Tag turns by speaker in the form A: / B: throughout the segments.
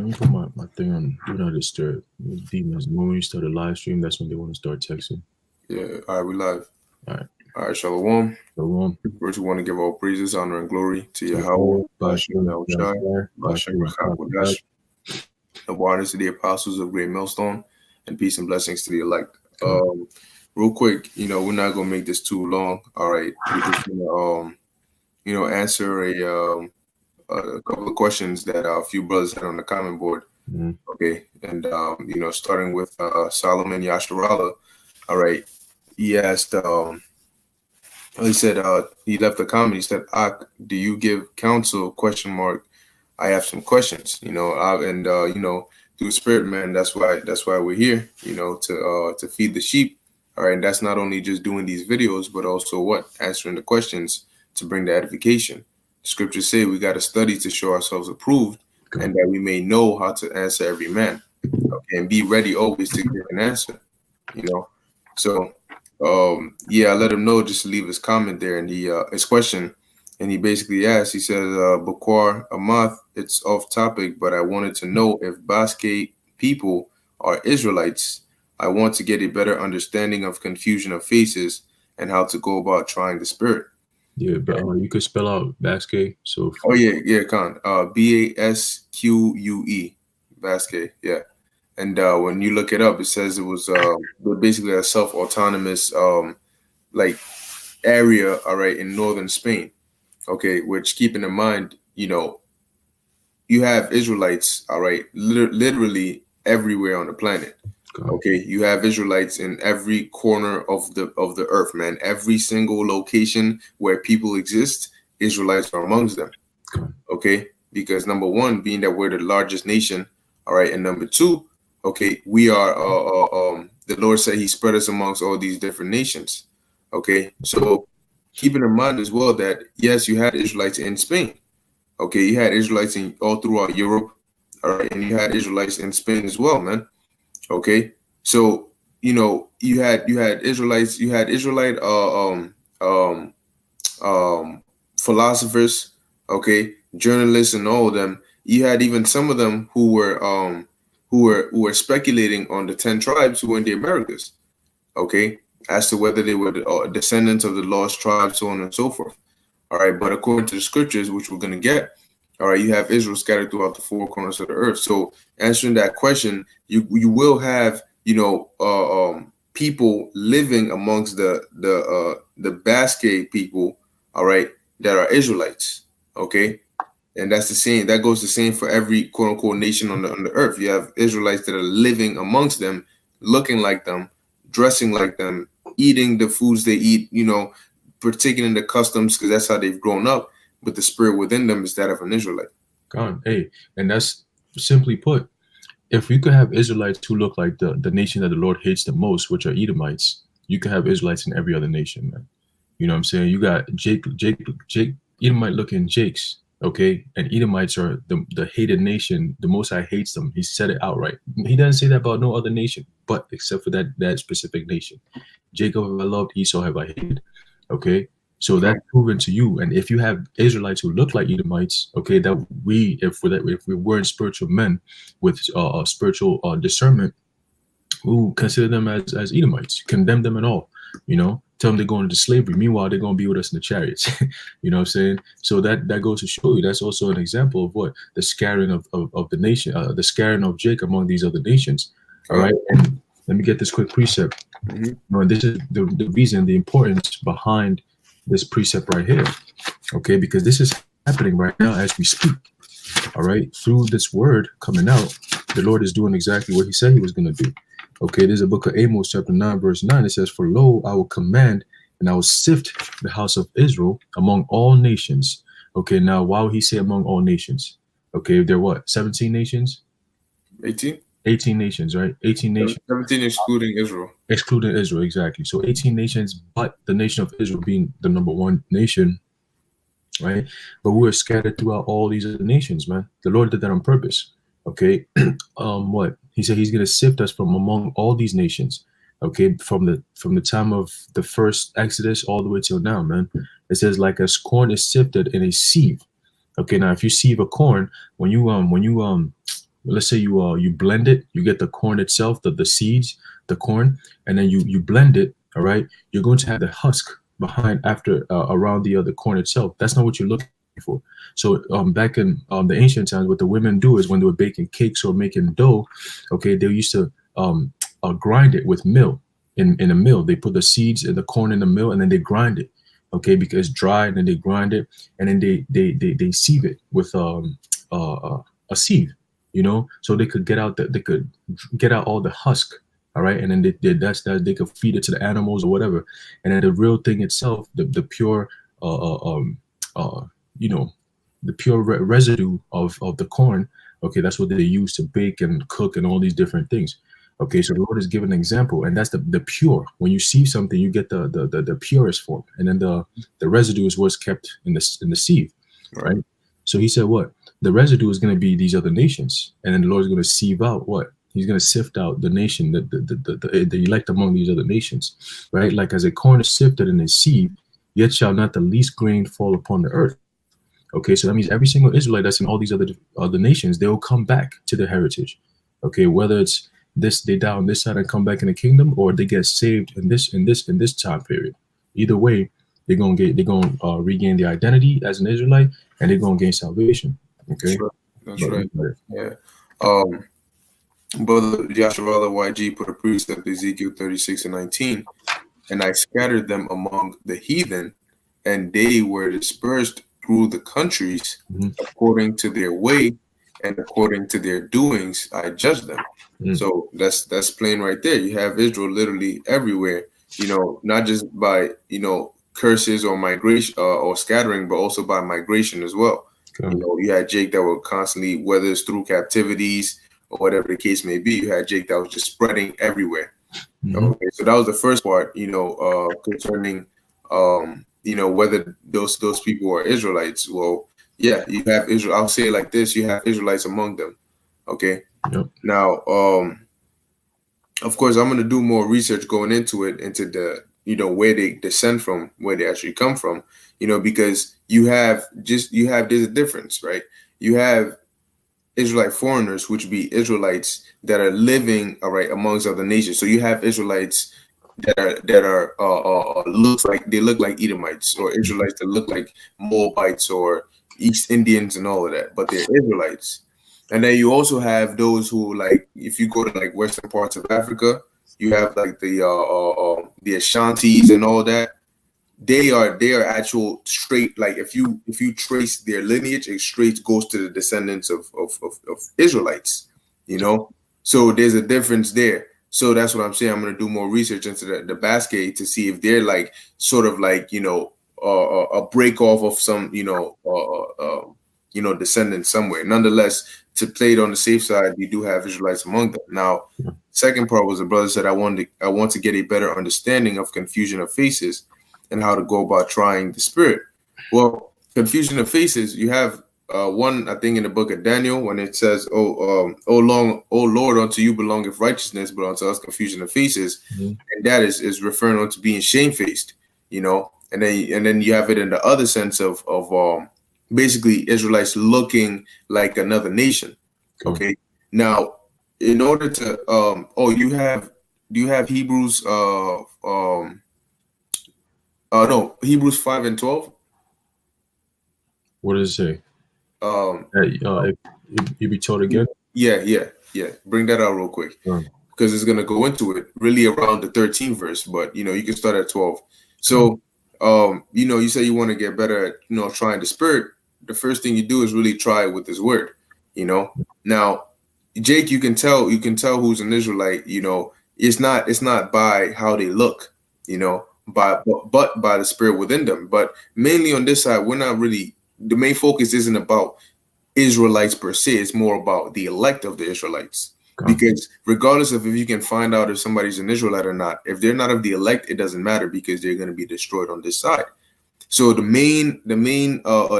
A: me put my thing on do not disturb. Those demons. When you start a live stream, that's when they want to start texting.
B: Yeah, all right, we live.
A: All right.
B: All right, Shalom.
A: So
B: First, we want to give all praises, honor, and glory to Yahweh, Bashem Yahushai, Bashem Rachakodash. Awareness to the apostles of Great Millstone, and peace and blessings to the elect. Real quick, we're not gonna make this too long. All right, we're just gonna, answer a couple of questions that a few brothers had on the comment board.
A: Mm-hmm.
B: Okay, and starting with Solomon Yasharala. All right, he asked. He said he left a comment. He said, "Ak, do you give counsel? ? I have some questions, through spirit, man. That's why we're here, to feed the sheep. All right. And that's not only just doing these videos, but also answering the questions to bring the edification. The scriptures say we got to study to show ourselves approved, and that we may know how to answer every man, okay, and be ready always to give an answer, So, I let him know just to leave his comment there and his question. And he basically asked, he says, Baqar, Ahmath, it's off topic, but I wanted to know if Basque people are Israelites. I want to get a better understanding of confusion of faces and how to go about trying the spirit.
A: Yeah, but you could spell out Basque. So.
B: Khan. Basque. Basque, yeah. And when you look it up, it says it was basically a self-autonomous area, all right, in northern Spain. Okay, which keeping in mind, you have Israelites, all right, literally everywhere on the planet. Okay, you have Israelites in every corner of the earth, man. Every single location where people exist, Israelites are amongst them. Okay, because number one, being that we're the largest nation, all right, and number two, okay, we are the Lord said He spread us amongst all these different nations. Okay, so keeping in mind as well that yes, you had Israelites in Spain. Okay, you had Israelites all throughout Europe, all right, and you had Israelites in Spain as well, man. Okay, so you had Israelites, you had Israelite philosophers, okay, journalists, and all of them. You had even some of them who were speculating on the 10 tribes who were in the Americas, okay, as to whether they were descendants of the lost tribes, so on and so forth. All right, but according to the scriptures, which we're going to get, all right, you have Israel scattered throughout the four corners of the earth. So answering that question, you will have people living amongst the Basque people, all right, that are Israelites, okay, and that's the same. That goes the same for every quote unquote nation on the earth. You have Israelites that are living amongst them, looking like them, dressing like them, eating the foods they eat, partaking in the customs because that's how they've grown up. But the spirit within them is that of an Israelite.
A: Hey, and that's simply put, if you could have Israelites who look like the nation that the Lord hates the most, which are Edomites, you can have Israelites in every other nation, man. You know what I'm saying? You got Jake, Edomite looking Jakes, okay? And Edomites are the hated nation. The Most High hates them. He said it outright. He doesn't say that about no other nation, but except for that specific nation. Jacob have I loved, Esau have I hated, okay? So that's proven to you. And if you have Israelites who look like Edomites, okay, that if we weren't spiritual men with spiritual discernment, who consider them as Edomites, condemn them and all, tell them they're going into slavery. Meanwhile, they're going to be with us in the chariots. You know what I'm saying? So that goes to show you that's also an example of what the scattering of the nation, the scattering of Jacob among these other nations. All right. And let me get this quick precept. This is the reason, the importance behind this precept right here, okay, because this is happening right now as we speak. All right, through this word coming out, the Lord is doing exactly what He said He was going to do. Okay, there's a book of Amos chapter 9 verse 9. It says, "For lo, I will command and I will sift the house of Israel among all nations." Okay, now why would He say among all nations? Okay, there what, 17 nations? 18 nations, right? 18 nations.
B: 17 excluding Israel.
A: Excluding Israel, exactly. So 18 nations, but the nation of Israel being the number one nation, right? But we're scattered throughout all these other nations, man. The Lord did that on purpose, okay? What? He said He's going to sift us from among all these nations, okay? From the time of the first Exodus all the way till now, man. It says like as corn is sifted in a sieve. Okay, now if you sieve a corn, when you let's say you blend it, you get the corn itself, the seeds, the corn, and then you blend it. All right, you're going to have the husk behind after around the corn itself. That's not what you're looking for. So back in the ancient times, what the women do is when they were baking cakes or making dough, okay, they used to grind it with mill in a mill. They put the seeds and the corn in the mill and then they grind it, okay, because it's dry, and then they grind it, and then they sieve it with a sieve, you know, so they could get out they could get out all the husk. All right, and then that's that they could feed it to the animals or whatever, and then the real thing itself, the pure uh you know, the pure residue of the corn, okay, that's what they use to bake and cook and all these different things. Okay, so the Lord is giving an example, and that's the pure. When you see something, you get the purest form, and then the residue is what's kept in the sieve, right? So he said, what the residue is going to be these other nations, and then the Lord is going to sieve out what He's going to sift out the nation, the elect among these other nations, right? Like as a corn is sifted in a sieve, yet shall not the least grain fall upon the earth. Okay, so that means every single Israelite that's in all these other nations, they will come back to their heritage. Okay, whether it's this they die on this side and come back in the kingdom, or they get saved in this time period. Either way, they're gonna regain their identity as an Israelite, and they're gonna gain salvation. Okay,
B: that's right. Yeah. Brother Yasharallah YG put a precept, Ezekiel 36:19, and I scattered them among the heathen, and they were dispersed through the countries according to their way and according to their doings. I judged them. So that's plain right there. You have Israel literally everywhere. You know, not just by curses or migration or scattering, but also by migration as well. You know, you had Jake that were constantly, whether it's through captivities or whatever the case may be, you had Jake that was just spreading everywhere. Okay, so that was the first part, concerning, whether those people are Israelites. Well, yeah, you have Israel. I'll say it like this: you have Israelites among them. Okay.
A: Yep.
B: Now, of course, I'm going to do more research going into it, into the where they descend from, where they actually come from. Because there's a difference, right? You have Israelite foreigners, which be Israelites that are living, all right, amongst other nations. So you have Israelites that are look like Edomites, or Israelites that look like Moabites or East Indians and all of that, but they're Israelites. And then you also have those who, like, if you go to like western parts of Africa, you have like the Ashantis and all that. They are actual straight, like if you trace their lineage, it straight goes to the descendants of Israelites, so there's a difference there. So that's what I'm saying. I'm going to do more research into the basket to see if they're like sort of like a break off of some descendants somewhere. Nonetheless, to play it on the safe side, we do have Israelites among them. Now, second part was the brother said I want to get a better understanding of confusion of faces and how to go about trying the spirit. Well, confusion of faces, you have one, I think, in the book of Daniel, when it says, "Oh Lord, unto you belongeth righteousness, but unto us confusion of faces," and that is referring on to being shamefaced, and then you have it in the other sense of basically Israelites looking like another nation. Okay, now in order to do you have Hebrews no, Hebrews 5:12.
A: What does it say? You be told again?
B: Yeah. Bring that out real quick, because it's gonna go into it really around the 13th verse, but you can start at 12. So you say you want to get better at trying the spirit. The first thing you do is really try it with His word. Now, Jake, you can tell who's an Israelite. It's not by how they look. But by the spirit within them. But mainly on this side, we're not really, the main focus isn't about Israelites per se. It's more about the elect of the Israelites. Because regardless of if you can find out if somebody's an Israelite or not, if they're not of the elect, it doesn't matter, because they're going to be destroyed on this side. So the main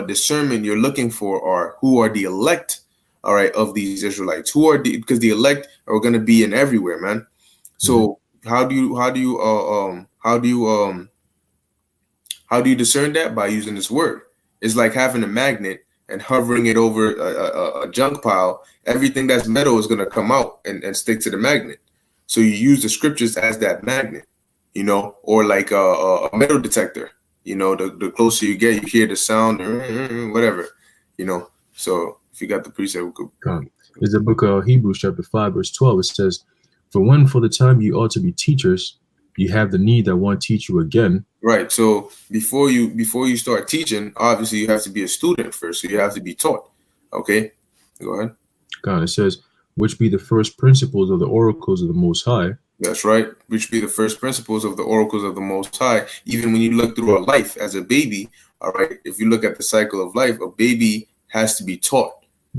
B: discernment you're looking for are who are the elect, all right, of these Israelites. Because the elect are going to be in everywhere, man. So how do you discern that? By using this word. It's like having a magnet and hovering it over a junk pile, everything that's metal is going to come out and stick to the magnet. So you use the scriptures as that magnet, you know, or like a metal detector. You know, the closer you get, you hear the sound, whatever, you know. So if you got the precept, we could.
A: It's the book of Hebrews chapter 5 verse 12. It says, for when for the time you ought to be teachers, you have the need that one teach you again.
B: Right. So before you start teaching, obviously you have to be a student first. So you have to be taught. Okay. Go ahead.
A: God, it says, which be the first principles of the oracles of the Most High.
B: That's right. Which be the first principles of the oracles of the Most High. Even when you look through a life as a baby, all right, if you look at the cycle of life, a baby has to be taught,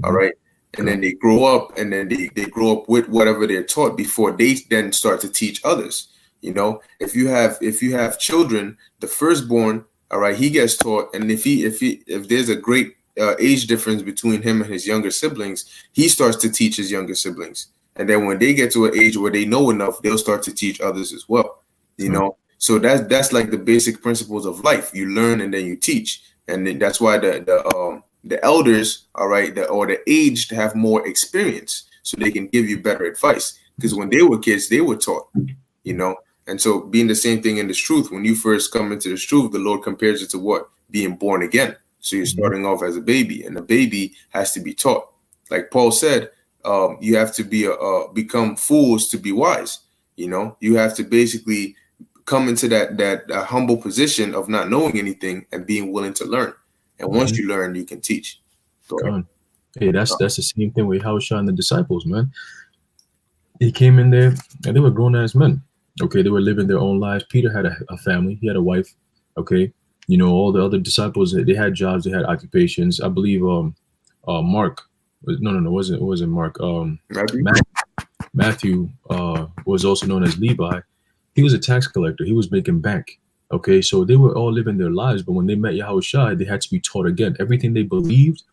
B: all right? And then they grow up, and then they grow up with whatever they're taught before they then start to teach others. You know, if you have children, the firstborn, all right, he gets taught, and if there's a great age difference between him and his younger siblings, he starts to teach his younger siblings. And then when they get to an age where they know enough, they'll start to teach others as well. You know, so that's like the basic principles of life. You learn and then you teach, and then that's why the elders, all right, or the aged have more experience, so they can give you better advice. Because when they were kids, they were taught. You know, and so being the same thing in this truth, when you first come into this truth, the Lord compares it to what? Being born again. So you're starting off as a baby, and the baby has to be taught. Like Paul said. You have to become fools to be wise. You know, you have to basically come into that humble position of not knowing anything and being willing to learn. And once you learn, you can teach.
A: Hey, that's the same thing with Yahushua and the disciples, man. They came in there and they were grown ass men. Okay, they were living their own lives. Peter had a family. He had a wife. Okay, you know, all the other disciples, they had jobs, they had occupations. I believe Mark. No, it wasn't Mark. Matthew was also known as Levi. He was a tax collector. He was making bank. Okay, so they were all living their lives, but when they met Yahushua, they had to be taught again. Everything they believed,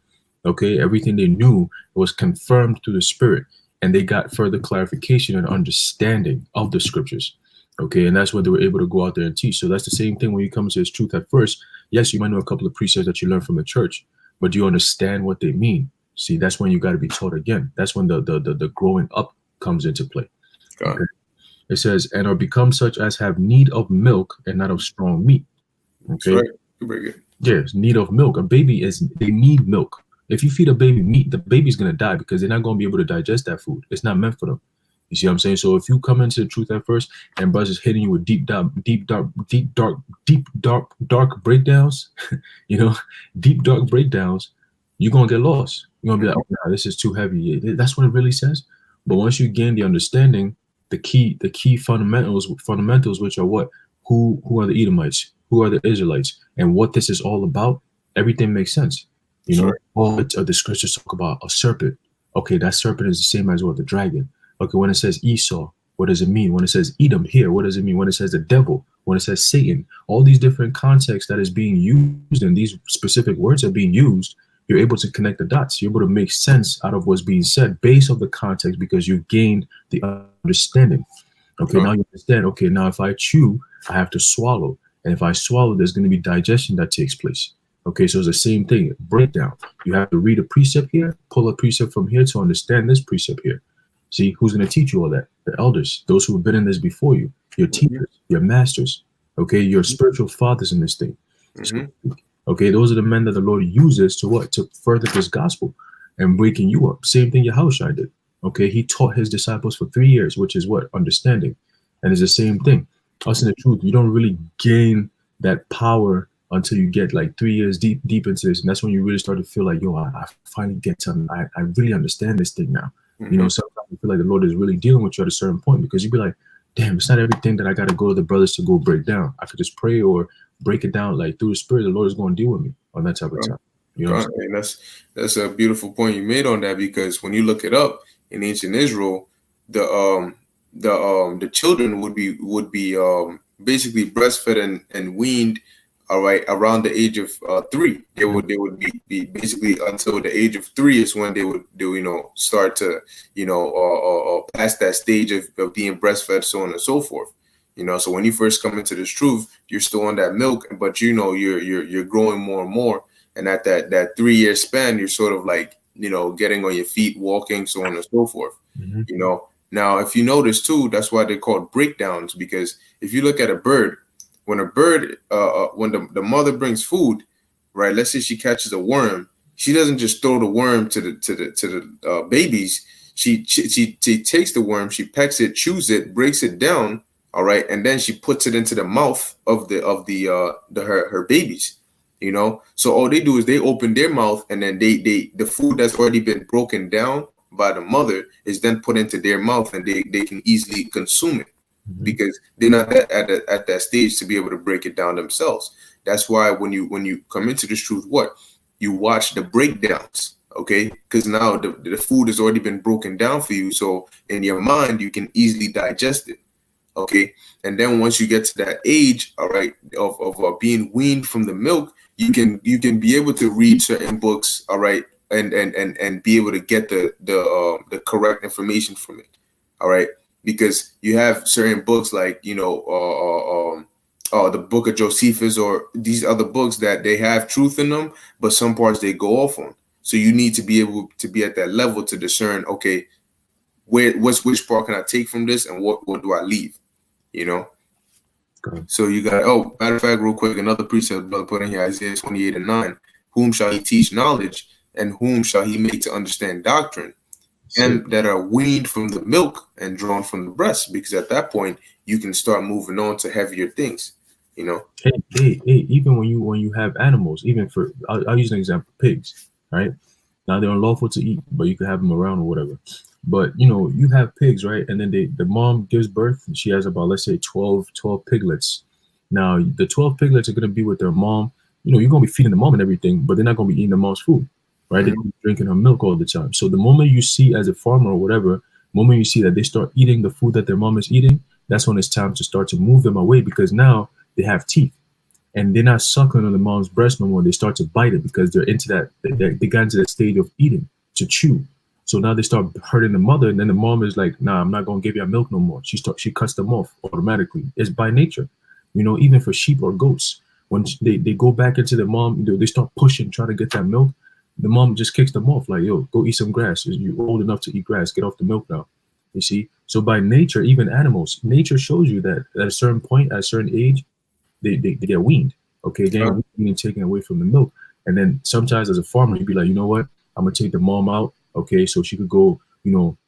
A: okay, everything they knew was confirmed through the Spirit, and they got further clarification and understanding of the scriptures. Okay, and that's when they were able to go out there and teach. So that's the same thing when you come to this truth at first. Yes, you might know a couple of precepts that you learned from the church, but do you understand what they mean? See, that's when you got to be taught again. That's when the growing up comes into play. Okay. It says, and are become such as have need of milk and not of strong meat. Okay.
B: Right. Very good.
A: Yes, need of milk. They need milk. If you feed a baby meat, the baby's gonna die because they're not gonna be able to digest that food. It's not meant for them. You see what I'm saying? So if you come into the truth at first and brothers is hitting you with deep dark breakdowns, you know, deep dark breakdowns, you're gonna get lost. You're gonna be like, oh, nah, this is too heavy. That's what it really says. But once you gain the understanding, the key fundamentals, which are what? Who are the Edomites? Who are the Israelites? And what this is all about, everything makes sense. You know, all the scriptures talk about a serpent. Okay, that serpent is the same as what? The dragon. Okay, when it says Esau, what does it mean? When it says Edom here, what does it mean? When it says the devil, when it says Satan, all these different contexts that is being used and these specific words are being used, you're able to connect the dots. You're able to make sense out of what's being said based on the context because you've gained the understanding. Okay, now you understand, okay, now if I chew, I have to swallow. And if I swallow, there's going to be digestion that takes place. Okay, so it's the same thing, breakdown. You have to read a precept here, pull a precept from here to understand this precept here. See, who's going to teach you all that? The elders, those who have been in this before you, your teachers, your masters, okay, your spiritual fathers in this thing. So, okay, those are the men that the Lord uses to what? To further this gospel and waking you up. Same thing Yahushua did. Okay, he taught his disciples for 3 years, which is what? Understanding. And it's the same thing. Us in the truth, you don't really gain that power until you get like 3 years deep into this. And that's when you really start to feel like, yo, I finally get something. I really understand this thing now. You know, sometimes you feel like the Lord is really dealing with you at a certain point because you'd be like, damn, it's not everything that I got to go to the brothers to go break down. I could just pray or break it down like through the Spirit. The Lord is going to deal with me on that type of time. You know,
B: and that's a beautiful point you made on that, because when you look it up in ancient Israel, the children would be basically breastfed and weaned, all right, around the age of 3. They would be basically until the age of 3 is when they would start to pass that stage of being breastfed, so on and so forth. You know, so when you first come into this truth, you're still on that milk, but you know you're growing more and more, And at that 3-year span, you're sort of like, getting on your feet, walking, so on and so forth. Now, if you notice too, that's why they're called breakdowns, because if you look at a bird, when when the mother brings food, right? Let's say she catches a worm, she doesn't just throw the worm to the babies. She takes the worm, she pecks it, chews it, breaks it down, all right, and then she puts it into the mouth of her babies. So all they do is they open their mouth, and then the food that's already been broken down by the mother is then put into their mouth, and they can easily consume it because they're not at that stage to be able to break it down themselves. That's why when you come into this truth, you watch the breakdowns, okay? Because now the food has already been broken down for you, so in your mind you can easily digest it, okay? And then once you get to that age, all right, of being weaned from the milk, you can be able to read certain books, all right, and be able to get the correct information from it, all right, because you have certain books like the book of Josephus or these other books that they have truth in them, but some parts they go off on. So you need to be able to be at that level to discern, okay, which part can I take from this and what do I leave, So you got, matter of fact, real quick, another precept brother put in here, Isaiah 28:9. Whom shall he teach knowledge, and whom shall he make to understand doctrine? And that are weaned from the milk and drawn from the breast, because at that point you can start moving on to heavier things,
A: Hey, even when you have animals, even for I'll use an example, pigs, right? Now they're unlawful to eat, but you can have them around or whatever. But you have pigs, right? And then the mom gives birth, and she has about, let's say, 12 piglets. Now the 12 piglets are gonna be with their mom. You're gonna be feeding the mom and everything, but they're not gonna be eating the mom's food, right? They're gonna be drinking her milk all the time. So the moment you see, as a farmer or whatever, moment you see that they start eating the food that their mom is eating, that's when it's time to start to move them away, because now they have teeth. And they're not sucking on the mom's breast no more. They start to bite it because they're into that. They got into that stage of eating, to chew. So now they start hurting the mother, and then the mom is like, "Nah, I'm not gonna give you milk no more." She cuts them off automatically. It's by nature, Even for sheep or goats, when they go back into the mom, they start pushing, trying to get that milk. The mom just kicks them off, like, "Yo, go eat some grass. You're old enough to eat grass. Get off the milk now." You see. So by nature, even animals, nature shows you that at a certain point, at a certain age, they get weaned. Okay, they're being taken away from the milk. And then sometimes as a farmer, you'd be like, you know what? I'm gonna take the mom out, okay, so she could go,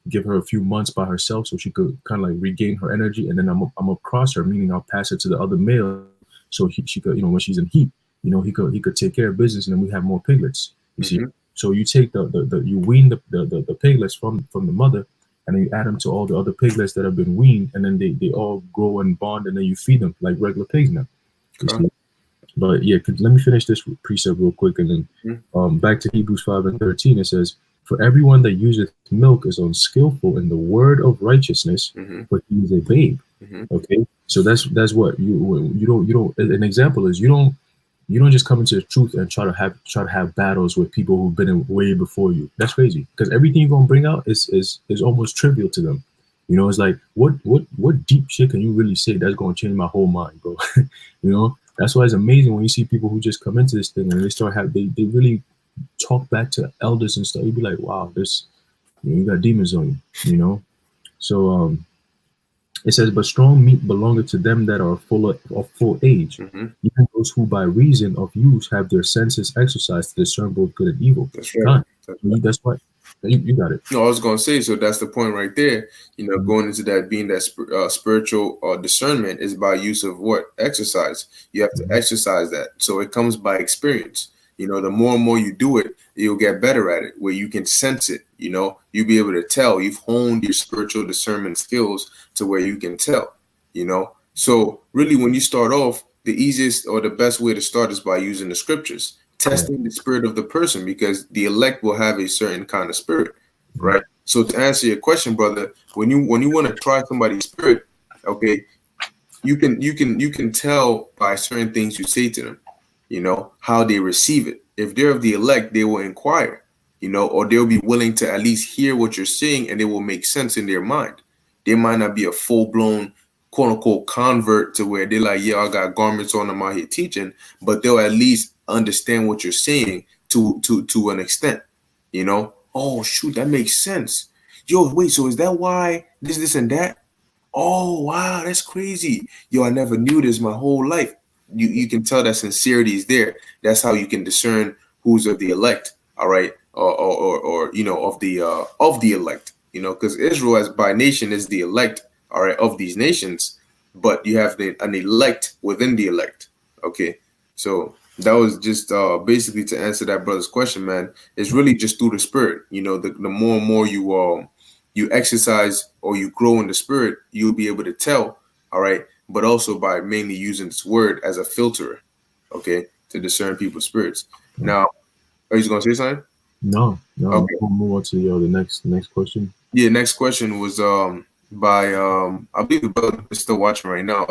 A: give her a few months by herself, so she could kind of like regain her energy. And then I'm gonna cross her, meaning I'll pass it to the other male, so she could, when she's in heat, he could take care of business, and then we have more piglets. You see. So you take you wean the piglets from the mother, and then you add them to all the other piglets that have been weaned, and then they all grow and bond, and then you feed them like regular pigs now. But yeah, let me finish this precept real quick, and then back to Hebrews 5:13. It says, "For everyone that useth milk is unskillful in the word of righteousness, but he is a babe." Okay, so that's what you don't. An example is you don't just come into the truth and try to have battles with people who've been way before you. That's crazy, because everything you're gonna bring out is almost trivial to them. It's like what deep shit can you really say that's gonna change my whole mind, bro? That's why it's amazing when you see people who just come into this thing and they really talk back to elders and stuff. You'd be like, wow, you got demons on you, So it says, "But strong meat belongeth to them that are of full age, even those who by reason of use have their senses exercised to discern both good and evil."
B: That's right.
A: That's what you got it.
B: No, I was gonna say, so that's the point right there. Going into that, being that spiritual discernment is by use of what? Exercise. You have to exercise that, so it comes by experience. The more and more you do it, you'll get better at it, where you can sense it. You'll be able to tell. You've honed your spiritual discernment skills to where you can tell. So really, when you start off, the easiest or the best way to start is by using the scriptures, testing the spirit of the person, because the elect will have a certain kind of spirit, right? So to answer your question, brother, when you want to try somebody's spirit, okay, you can tell by certain things you say to them, how they receive it. If they're of the elect, they will inquire, or they'll be willing to at least hear what you're saying, and it will make sense in their mind. They might not be a full-blown quote unquote convert to where they're like, yeah, I got garments on, I'm out here teaching, but they'll at least understand what you're saying to an extent, you know. Oh shoot, that makes sense. Yo, wait, so is that why this and that? Oh wow, that's crazy. Yo, I never knew this my whole life. You can tell that sincerity is there. That's how you can discern who's of the elect, all right, or you know, of the elect, you know, because Israel as by nation is the elect, all right, of these nations, but you have an elect within the elect. Okay, so that was just basically to answer that brother's question, man. It's really just through the spirit, you know. The more and more you exercise or you grow in the spirit, you'll be able to tell, all right, but also by mainly using this word as a filter, okay, to discern people's spirits. Now, are you going to say something?
A: No,
B: Okay.
A: we'll move on to the next question.
B: Yeah, next question was by I believe the brother is still watching right now.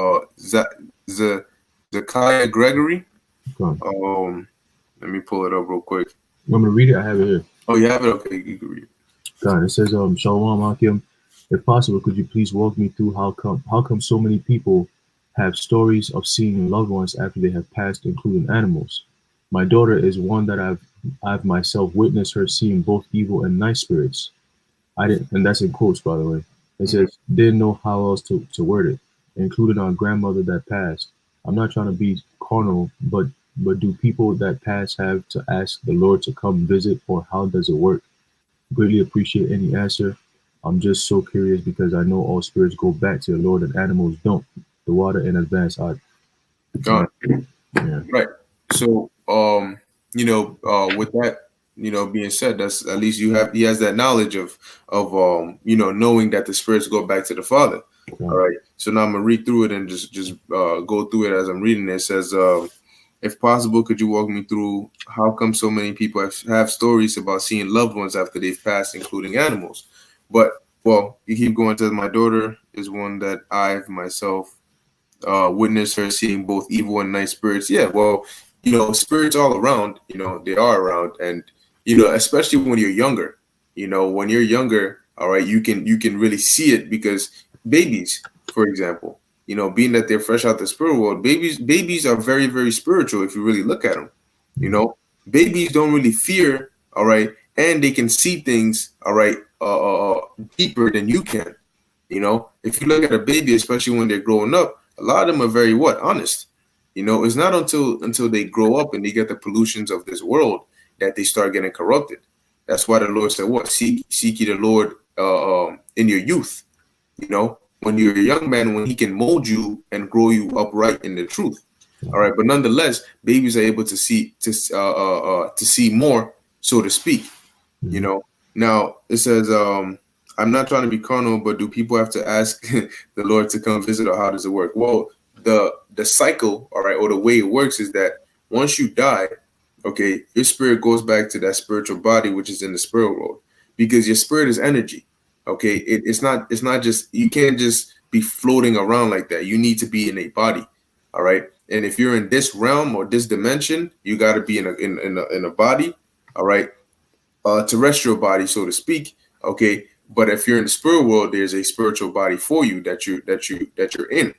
B: Zakiah Gregory.
A: Go on.
B: Let me pull it up real quick.
A: You want me to read it? I have it here.
B: Oh, you have it? Okay, you can read it.
A: God, it says, Shalom Akim. If possible, could you please walk me through how come so many people have stories of seeing loved ones after they have passed, including animals? My daughter is one that I've myself witnessed her seeing both evil and nice spirits. I didn't, and that's in quotes, by the way. It says, didn't know how else to word it, including our grandmother that passed. I'm not trying to be carnal, but do people that pass have to ask the Lord to come visit, or how does it work? Greatly appreciate any answer. I'm just so curious because I know all spirits go back to the Lord and animals don't. The water in advance.
B: Gone.
A: Yeah.
B: Right. So, you know, with that, you know, being said, that's at least he has that knowledge of you know, knowing that the spirits go back to the Father. All right. So now I'm gonna read through it and just go through it as I'm reading it. It says, if possible, could you walk me through how come so many people have stories about seeing loved ones after they've passed, including animals? But well, you keep going to my daughter is one that I've myself witness her seeing both evil and nice spirits. Yeah, well, you know, spirits all around, you know, they are around. And, you know, especially when you're younger, you know, when you're younger, all right, you can really see it because babies, for example, you know, being that they're fresh out the spirit world, babies are very, very spiritual if you really look at them. You know, babies don't really fear, all right, and they can see things, all right, deeper than you can. You know, if you look at a baby, especially when they're growing up, a lot of them are very honest. You know, it's not until they grow up and they get the pollutions of this world that they start getting corrupted. That's why the Lord said, "What seek ye the Lord in your youth." You know, when you're a young man, when He can mold you and grow you upright in the truth. All right, but nonetheless, babies are able to see more, so to speak. You know, now it says, I'm not trying to be carnal, but do people have to ask the Lord to come visit, or how does it work? Well, the cycle, all right, or the way it works is that once you die, okay, your spirit goes back to that spiritual body, which is in the spirit world, because your spirit is energy. Okay, it's not just, you can't just be floating around like that. You need to be in a body, all right. And if you're in this realm or this dimension, you got to be in a body, all right, terrestrial body, so to speak. Okay, but if you're in the spirit world, there's a spiritual body for you that you're in.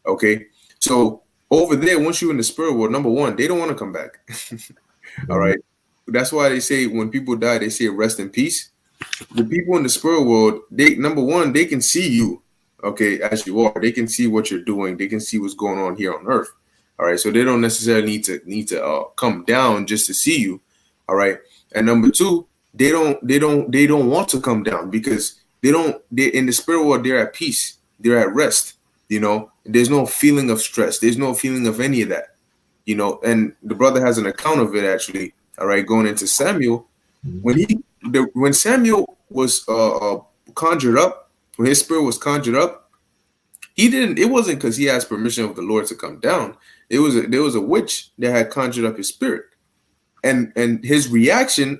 B: Okay, so over there, once you're in the spirit world, number one, they don't want to come back. All right, that's why they say when people die, they say rest in peace. The people in the spirit world, they, number one, they can see you, okay, as you are. They can see what you're doing. They can see what's going on here on earth. All right, so they don't necessarily need to come down just to see you. All right, and number two, they don't want to come down because they in the spirit world, they're at peace, they're at rest. You know, there's no feeling of stress, there's no feeling of any of that. You know, and the brother has an account of it actually. All right, going into Samuel, when Samuel was conjured up, when his spirit was conjured up, he didn't. It wasn't because he asked permission of the Lord to come down. There was a witch that had conjured up his spirit, and his reaction,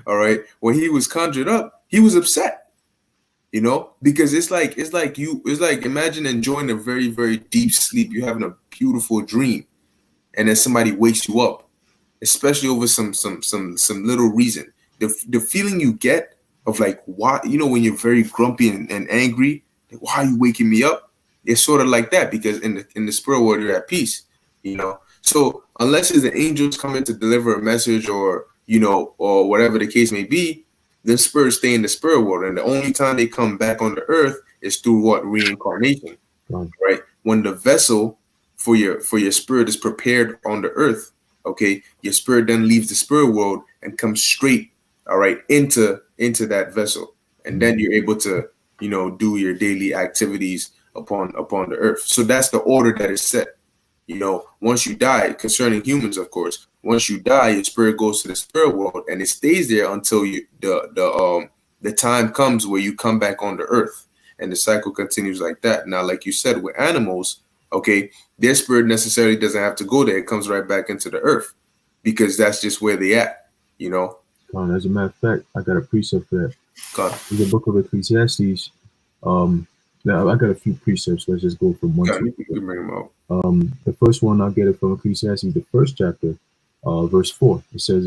B: all right, when he was conjured up, he was upset. You know, because it's like imagine enjoying a very, very deep sleep. You're having a beautiful dream, and then somebody wakes you up, especially over some little reason. The feeling you get of like, why, you know, when you're very grumpy and angry, like, why are you waking me up? it's sort of like that, because in the spirit world you're at peace, you know. So unless it's the angels coming to deliver a message, or or whatever the case may be, then spirits stay in the spirit world, and the only time they come back on the earth is through what? Reincarnation, right? When the vessel for your spirit is prepared on the earth, okay, your spirit then leaves the spirit world and comes straight, all right, into that vessel, and then you're able to do your daily activities upon the earth. So that's the order that is set. Once you die, concerning humans, of course, once you die, your spirit goes to the spirit world, and it stays there until the time comes where you come back on the earth, and the cycle continues like that. Now, like you said, with animals, okay, their spirit necessarily doesn't have to go there; it comes right back into the earth, because that's just where they at.
A: As a matter of fact, I got a precept for that. In the book of Ecclesiastes, now I got a few precepts. Let's just go from one to
B: you can bring them out.
A: The first one, I'll get it from Ecclesiastes, the first chapter, verse 4. It says,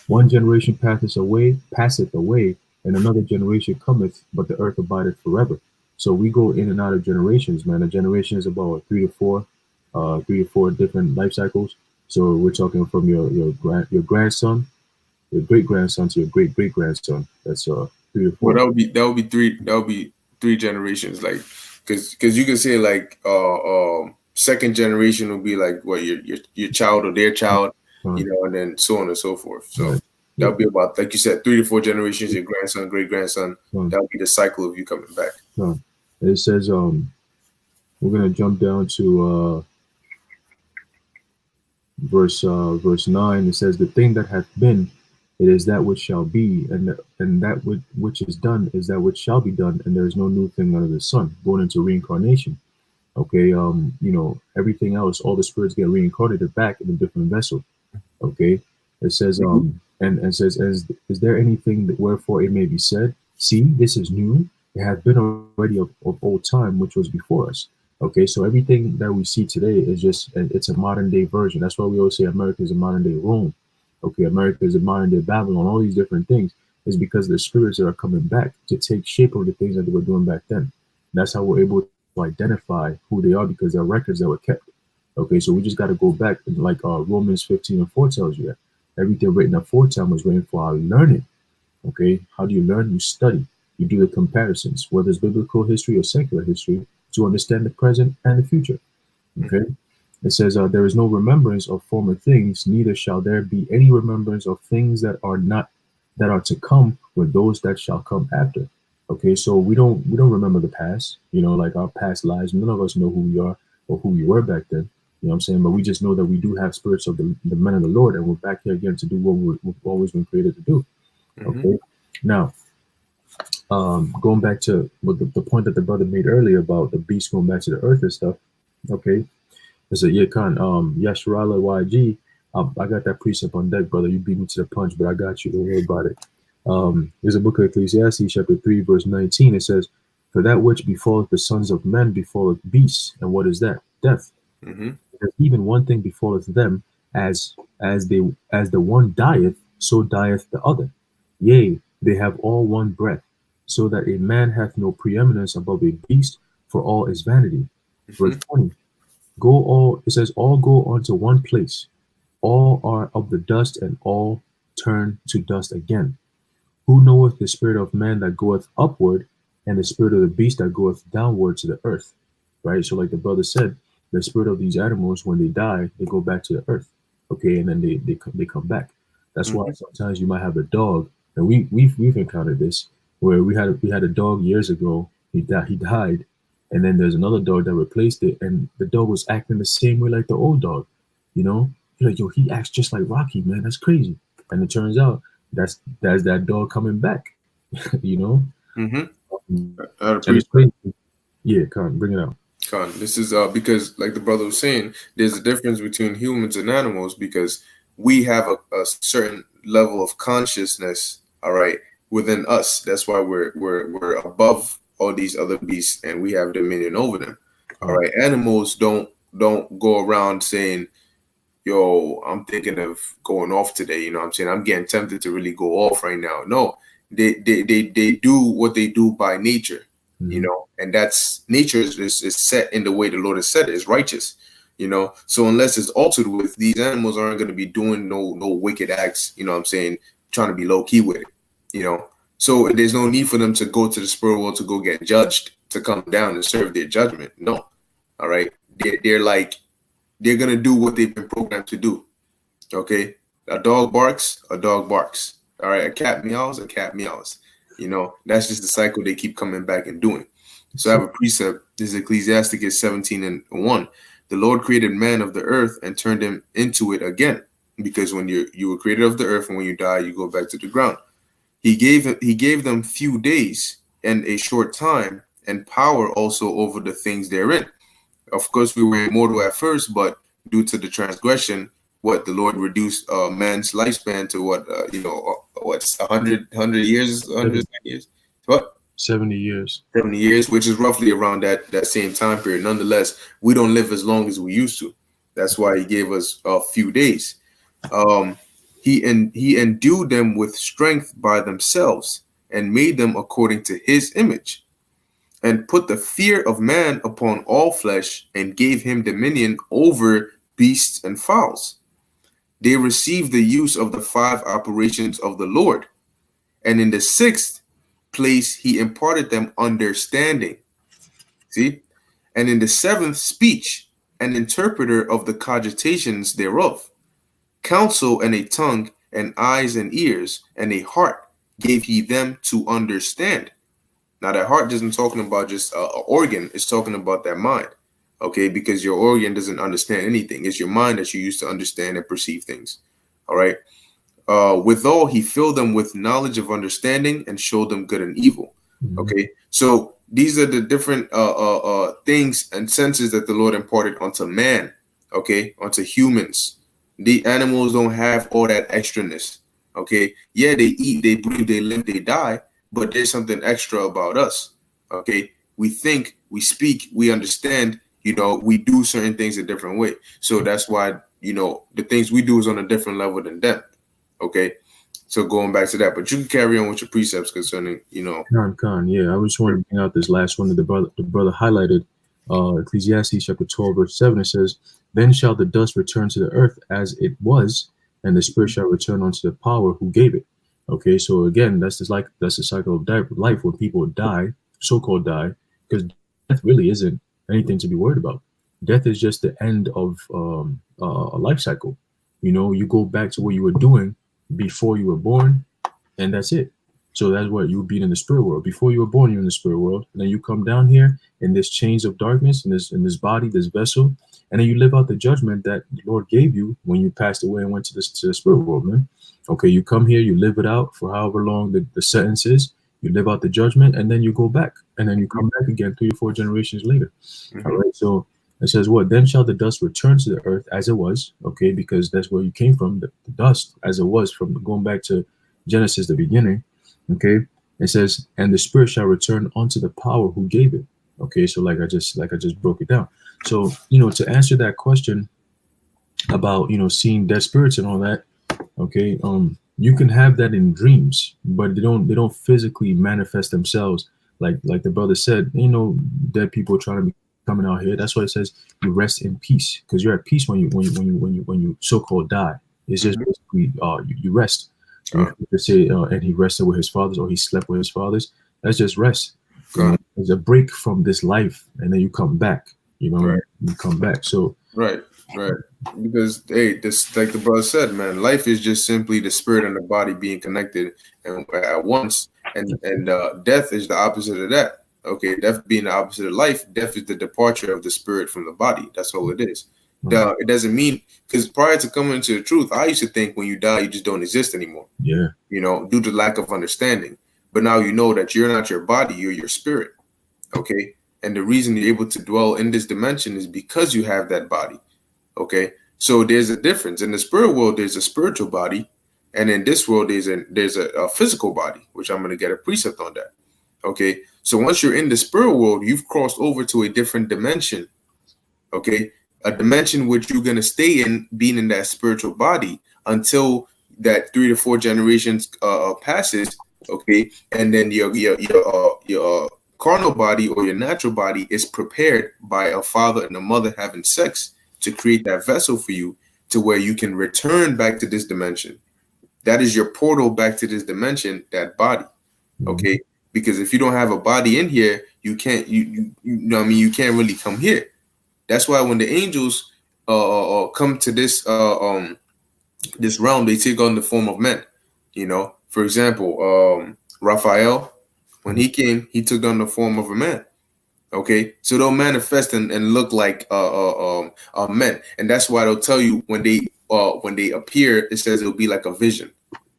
A: one generation passeth away, and another generation cometh, but the earth abideth forever. So we go in and out of generations, man. A generation is about 3 to 4 different life cycles. So we're talking from your grandson, your great grandson, to your great great grandson. That's 3 to 4.
B: Well, that would be three generations, like, because you can say like second generation will be like what, your child or their child, and then so on and so forth. So that would be about, like you said, 3 to 4 generations, your grandson, great grandson. That would be the cycle of you coming back.
A: It says we're gonna jump down to verse 9. It says, the thing that hath been, it is that which shall be, and that which is done is that which shall be done, and there is no new thing under the sun. Going into reincarnation. Okay, everything else, all the spirits get reincarnated back in a different vessel. Okay, it says, and says, is there anything that wherefore it may be said, see, this is new, it hath been already of old time, which was before us. Okay, so everything that we see today is it's a modern day version. That's why we always say America is a modern day Rome. Okay, America is a modern day Babylon. All these different things is because the spirits that are coming back to take shape of the things that they were doing back then. That's how we're able to identify who they are, because there are records that were kept. Okay, so we just got to go back, and like Romans 15:4 tells you that everything written aforetime was written for our learning. Okay, how do you learn? You study. You do the comparisons, whether it's biblical history or secular history, to understand the present and the future. Okay, it says there is no remembrance of former things, neither shall there be any remembrance of things that are to come with those that shall come after. Okay, so we don't remember the past, like our past lives. None of us know who we are or who we were back then. You know what I'm saying? But we just know that we do have spirits of the men of the Lord, and we're back here again to do what we've always been created to do. Okay, now going back to the point that the brother made earlier about the beast going back to the earth and stuff. Okay, I said, yeah, Khan, Yasharala YG, I got that precept on deck, brother. You beat me to the punch, but I got you. Don't worry about it. There's a book of Ecclesiastes, chapter 3, verse 19. It says, for that which befalleth the sons of men befalleth beasts. And what is that? Death. Even one thing befalleth them, as the one dieth, so dieth the other. Yea, they have all one breath, so that a man hath no preeminence above a beast, for all is vanity. Verse 20. It says, all go unto one place. All are of the dust, and all turn to dust again. Who knoweth the spirit of man that goeth upward, and the spirit of the beast that goeth downward to the earth? Right? So like the brother said, the spirit of these animals, when they die, they go back to the earth. Okay, and then they come back. That's why sometimes you might have a dog, and we've encountered this, where we had a dog years ago. He died, and then there's another dog that replaced it, and the dog was acting the same way like the old dog. You're like, yo, he acts just like Rocky, man. That's crazy. And it turns out that's that dog coming back. And it's crazy. Yeah, Con, bring it out.
B: Con, this is because, like the brother was saying, there's a difference between humans and animals, because we have a certain level of consciousness, all right, within us. That's why we're above all these other beasts, and we have dominion over them. All right, animals don't go around saying, yo, I'm thinking of going off today. You know what I'm saying? I'm getting tempted to really go off right now. No, they do what they do by nature. you know, and that's nature is set in the way the Lord has set it, is righteous, you know. So unless it's altered with, these animals aren't going to be doing no wicked acts, you know what I'm saying, trying to be low key with it, you know. So there's no need for them to go to the spirit world to go get judged, to come down and serve their judgment. No. All right. They're like, they're going to do what they've been programmed to do. Okay. A dog barks, a dog barks. All right. A cat meows, a cat meows. You know, that's just the cycle they keep coming back and doing. So I have a precept. This is Ecclesiasticus 17:1. The Lord created man of the earth and turned him into it again. Because when you were created of the earth, and when you die, you go back to the ground. He gave them few days and a short time, and power also over the things therein. Of course, we were immortal at first, but due to the transgression, the Lord reduced man's lifespan to what's 100 years, 100 years, what
A: 70 years,
B: 70 years, which is roughly around that same time period. Nonetheless, we don't live as long as we used to. That's why He gave us a few days. He endued them with strength by themselves, and made them according to His image, and put the fear of man upon all flesh, and gave him dominion over beasts and fowls. They received the use of the 5 operations of the Lord, and in the 6th place He imparted them understanding. See? And in the 7th, speech, an interpreter of the cogitations thereof. Counsel and a tongue, and eyes and ears, and a heart gave He them to understand. Now, that heart isn't talking about just an organ. It's talking about that mind, okay? Because your organ doesn't understand anything. It's your mind that you use to understand and perceive things, all right? Withal, He filled them with knowledge of understanding, and showed them good and evil, okay? So these are the different things and senses that the Lord imparted onto man, okay, onto humans. The animals don't have all that extraness, okay? Yeah, they eat, they breathe, they live, they die, but there's something extra about us, okay? We think, we speak, we understand, you know, we do certain things a different way. So that's why, you know, the things we do is on a different level than them, okay? So going back to that, but you can carry on with your precepts concerning, you know.
A: Yeah, I just wanted to bring out this last one that the brother highlighted. Ecclesiastes chapter 12, verse 7, it says, "Then shall the dust return to the earth as it was, and the spirit shall return unto the power who gave it." Okay, so again, that's the cycle of life when people die, so-called die, because death really isn't anything to be worried about. Death is just the end of a life cycle. You know, you go back to what you were doing before you were born, and that's it. So that's what you would be in the spirit world. Before you were born, you're in the spirit world, and then you come down here in this chains of darkness, in this body, this vessel, and then you live out the judgment that the Lord gave you when you passed away and went to the spirit world, man. Okay, you come here, you live it out for however long the sentence is, you live out the judgment, and then you go back, and then you come back again 3 or 4 generations later. All right, so it says what? Then shall the dust return to the earth as it was, okay, because that's where you came from, the dust as it was, from going back to Genesis, the beginning. Okay, it says, and the spirit shall return unto the power who gave it. Okay, so like I just broke it down. So, you know, to answer that question about, you know, seeing dead spirits and all that, okay, you can have that in dreams, but they don't physically manifest themselves like the brother said. You know, dead people trying to be coming out here. That's why it says you rest in peace, because you're at peace when you so-called die. It's just basically you rest. You say, and he rested with his fathers, or he slept with his fathers. That's just rest. It's a break from this life, and then you come back. You know, you come back. So
B: right. Because hey, this, like the brother said, man, life is just simply the spirit and the body being connected and at once, and death is the opposite of that. Okay, death being the opposite of life, death is the departure of the spirit from the body. That's all it is. It doesn't mean, because prior to coming into the truth, I used to think when you die, you just don't exist anymore.
A: Yeah.
B: You know, due to lack of understanding. But now you know that you're not your body, you're your spirit. Okay. And the reason you're able to dwell in this dimension is because you have that body. Okay. So there's a difference. In the spirit world, there's a spiritual body. And in this world, there's a physical body, which I'm going to get a precept on that. Okay. So once you're in the spirit world, you've crossed over to a different dimension. Okay. A dimension which you're going to stay in, being in that spiritual body until that 3 to 4 generations passes. Okay. And then your carnal body or your natural body is prepared by a father and a mother having sex to create that vessel for you to where you can return back to this dimension. That is your portal back to this dimension, that body. Okay. Because if you don't have a body in here, you can't, you know what I mean? You can't really come here. That's why when the angels come to this this realm, they take on the form of men. You know, for example, Raphael, when he came, he took on the form of a man. Okay, so they'll manifest and look like men, and that's why they'll tell you when they appear, it says it'll be like a vision.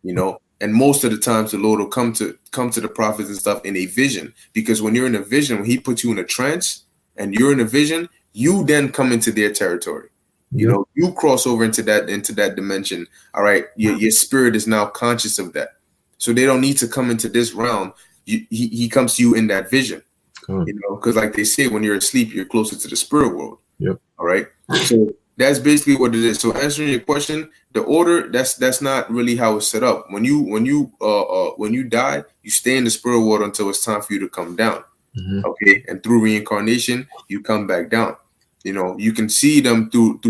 B: You know, and most of the times the Lord will come to the prophets and stuff in a vision, because when you're in a vision, when He puts you in a trance and you're in a vision, you then come into their territory. You know, you cross over into that dimension. All right, your spirit is now conscious of that, so they don't need to come into this realm. He comes to you in that vision. You know, because like they say, when you're asleep, you're closer to the spirit world.
A: Yep.
B: All right. So that's basically what it is. So answering your question, the order, that's not really how it's set up. When you die, you stay in the spirit world until it's time for you to come down. Okay. And through reincarnation, you come back down. You know, you can see them through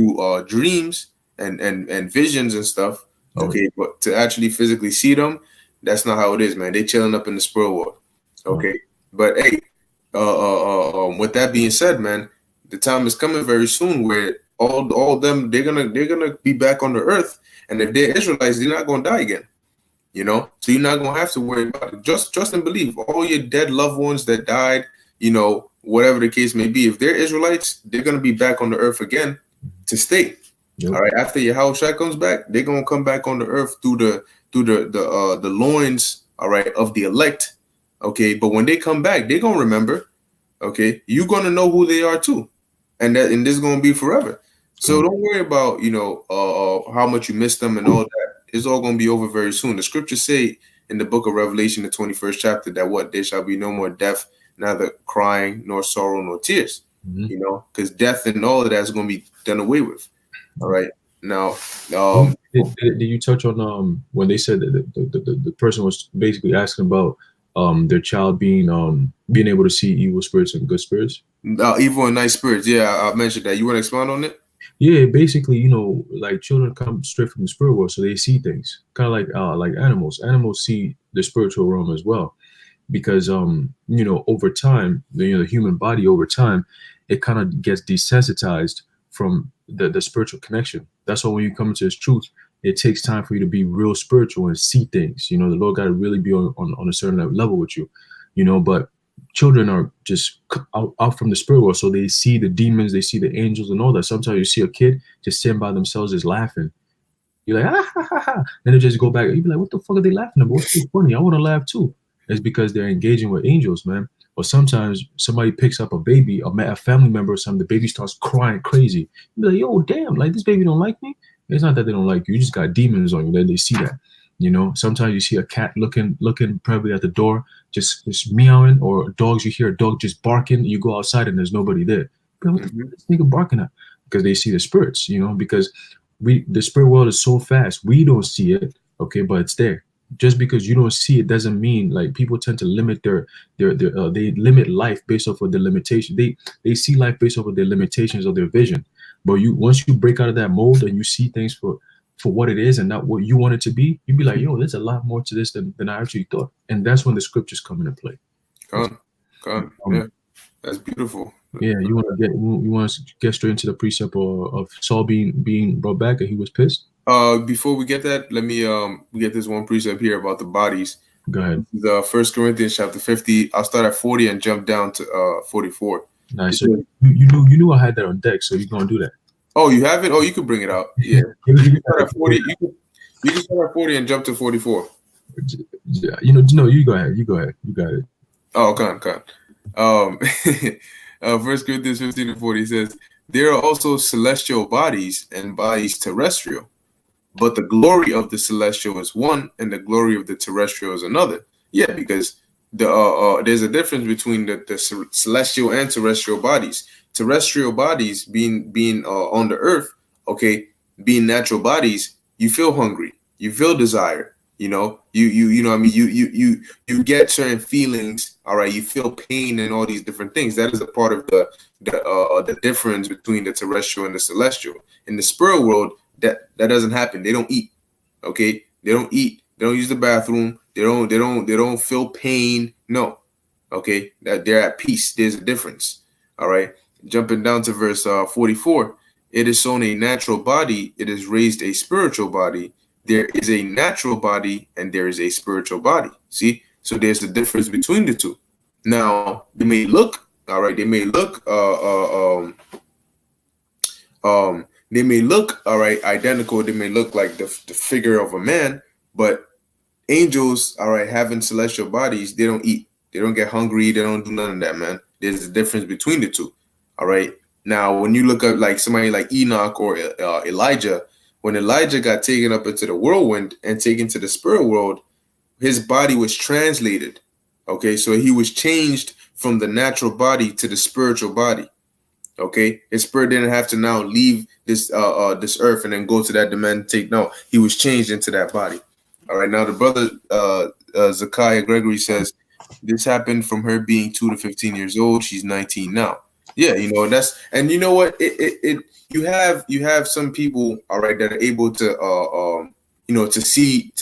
B: dreams and visions and stuff. Okay. But to actually physically see them, that's not how it is, man. They chilling up in the spirit world. Okay. But hey, with that being said, man, the time is coming very soon where all of them, they're gonna be back on the earth, and if they're Israelites, they're not gonna die again. You know, so you're not gonna have to worry about it. Just trust and believe. All your dead loved ones that died, you know, whatever the case may be, if they're Israelites, they're gonna be back on the earth again to stay. All right. After your Yahushua comes back, they're gonna come back on the earth through the loins, all right, of the elect. Okay, but when they come back, they're gonna remember. Okay, you're gonna know who they are too, and this is gonna be forever. So don't worry about how much you miss them and all that. It's all gonna be over very soon. The scriptures say in the book of Revelation, the 21st chapter, that there shall be no more death, neither crying nor sorrow nor tears. You know, because death and all of that is gonna be done away with. All right. Now,
A: did you touch on when they said that the person was basically asking about their child being able to see evil spirits and good spirits?
B: Evil and nice spirits. Yeah, I mentioned that. You want to expand on it?
A: Yeah, basically, you know, like children come straight from the spirit world, so they see things kind of like animals. Animals see the spiritual realm as well, because you know, over time, the human body over time, it kind of gets desensitized from the spiritual connection. That's why when you come into this truth, it takes time for you to be real spiritual and see things. You know, the Lord got to really be on a certain level with you, you know, but children are just out from the spirit world. So they see the demons, they see the angels and all that. Sometimes you see a kid just sitting by themselves, just laughing. You're like, ah, ha, ha, ha. Then they just go back. You'd be like, what the fuck are they laughing about? What's so funny? I want to laugh too. It's because they're engaging with angels, man. Or sometimes somebody picks up a baby, a family member or something, the baby starts crying crazy. You'd be like, yo, damn, like this baby don't like me. It's not that they don't like you. You just got demons on you. Then they see that. You know, sometimes you see a cat looking probably at the door, just meowing, or dogs, you hear a dog just barking. You go outside and there's nobody there. But what the fuck is this nigga barking at? Because they see the spirits, you know, because the spirit world is so fast. We don't see it, okay, but it's there. Just because you don't see it doesn't mean, like, people tend to limit they limit life based off of their limitation. They see life based off of their limitations of their vision. But once you break out of that mold and you see things for what it is and not what you want it to be, you'd be like, yo, there's a lot more to this than I actually thought. And that's when the scriptures come into play.
B: Yeah, that's beautiful.
A: Yeah, you want to get straight into the precept of Saul being brought back and he was pissed?
B: Before we get that, let me we get this one precept here about the bodies.
A: Go ahead.
B: The 1 Corinthians chapter 50. I'll start at 40 and jump down to 44.
A: Nice. So you knew I had that on deck, so you're gonna do that.
B: Oh, you have it? Oh, you can bring it out. Yeah. You can start at 40. You can start at 40 and jump to 44.
A: Yeah, no, you go ahead. You go ahead. You got it.
B: Oh, come on. 1 Corinthians 15 and 40 says, there are also celestial bodies and bodies terrestrial, but the glory of the celestial is one and the glory of the terrestrial is another. Yeah, because there's a difference between the celestial and terrestrial bodies. Terrestrial bodies being on the earth, okay, being natural bodies, you feel hungry, you feel desire, You know, you know what I mean, you get certain feelings, all right, you feel pain and all these different things. That is a part of the difference between the terrestrial and the celestial. In the spirit world, that doesn't happen. They don't eat, okay? They don't eat, they don't use the bathroom, they don't feel pain. No, okay, that they're at peace. There's a difference. All right, jumping down to verse 44. It is sown a natural body, it is raised a spiritual body. There is a natural body and there is a spiritual body. See, so there's a difference between the two. Now they may look, all right, they may look, all right, identical. They may look like the figure of a man, but angels, all right, having celestial bodies, they don't eat, they don't get hungry, they don't do none of that, man. There's a difference between the two. All right. Now, when you look up like somebody like Enoch or Elijah, when Elijah got taken up into the whirlwind and taken to the spirit world, his body was translated. Okay, so he was changed from the natural body to the spiritual body. Okay, his spirit didn't have to now leave this this earth and then go to that dimension. No, he was changed into that body. All right, now the brother Zechariah Gregory says this happened from her being 2 to 15 years old. She's 19 now. Yeah, you know, that's, and you know what, you have some people, all right, that are able to you know, to see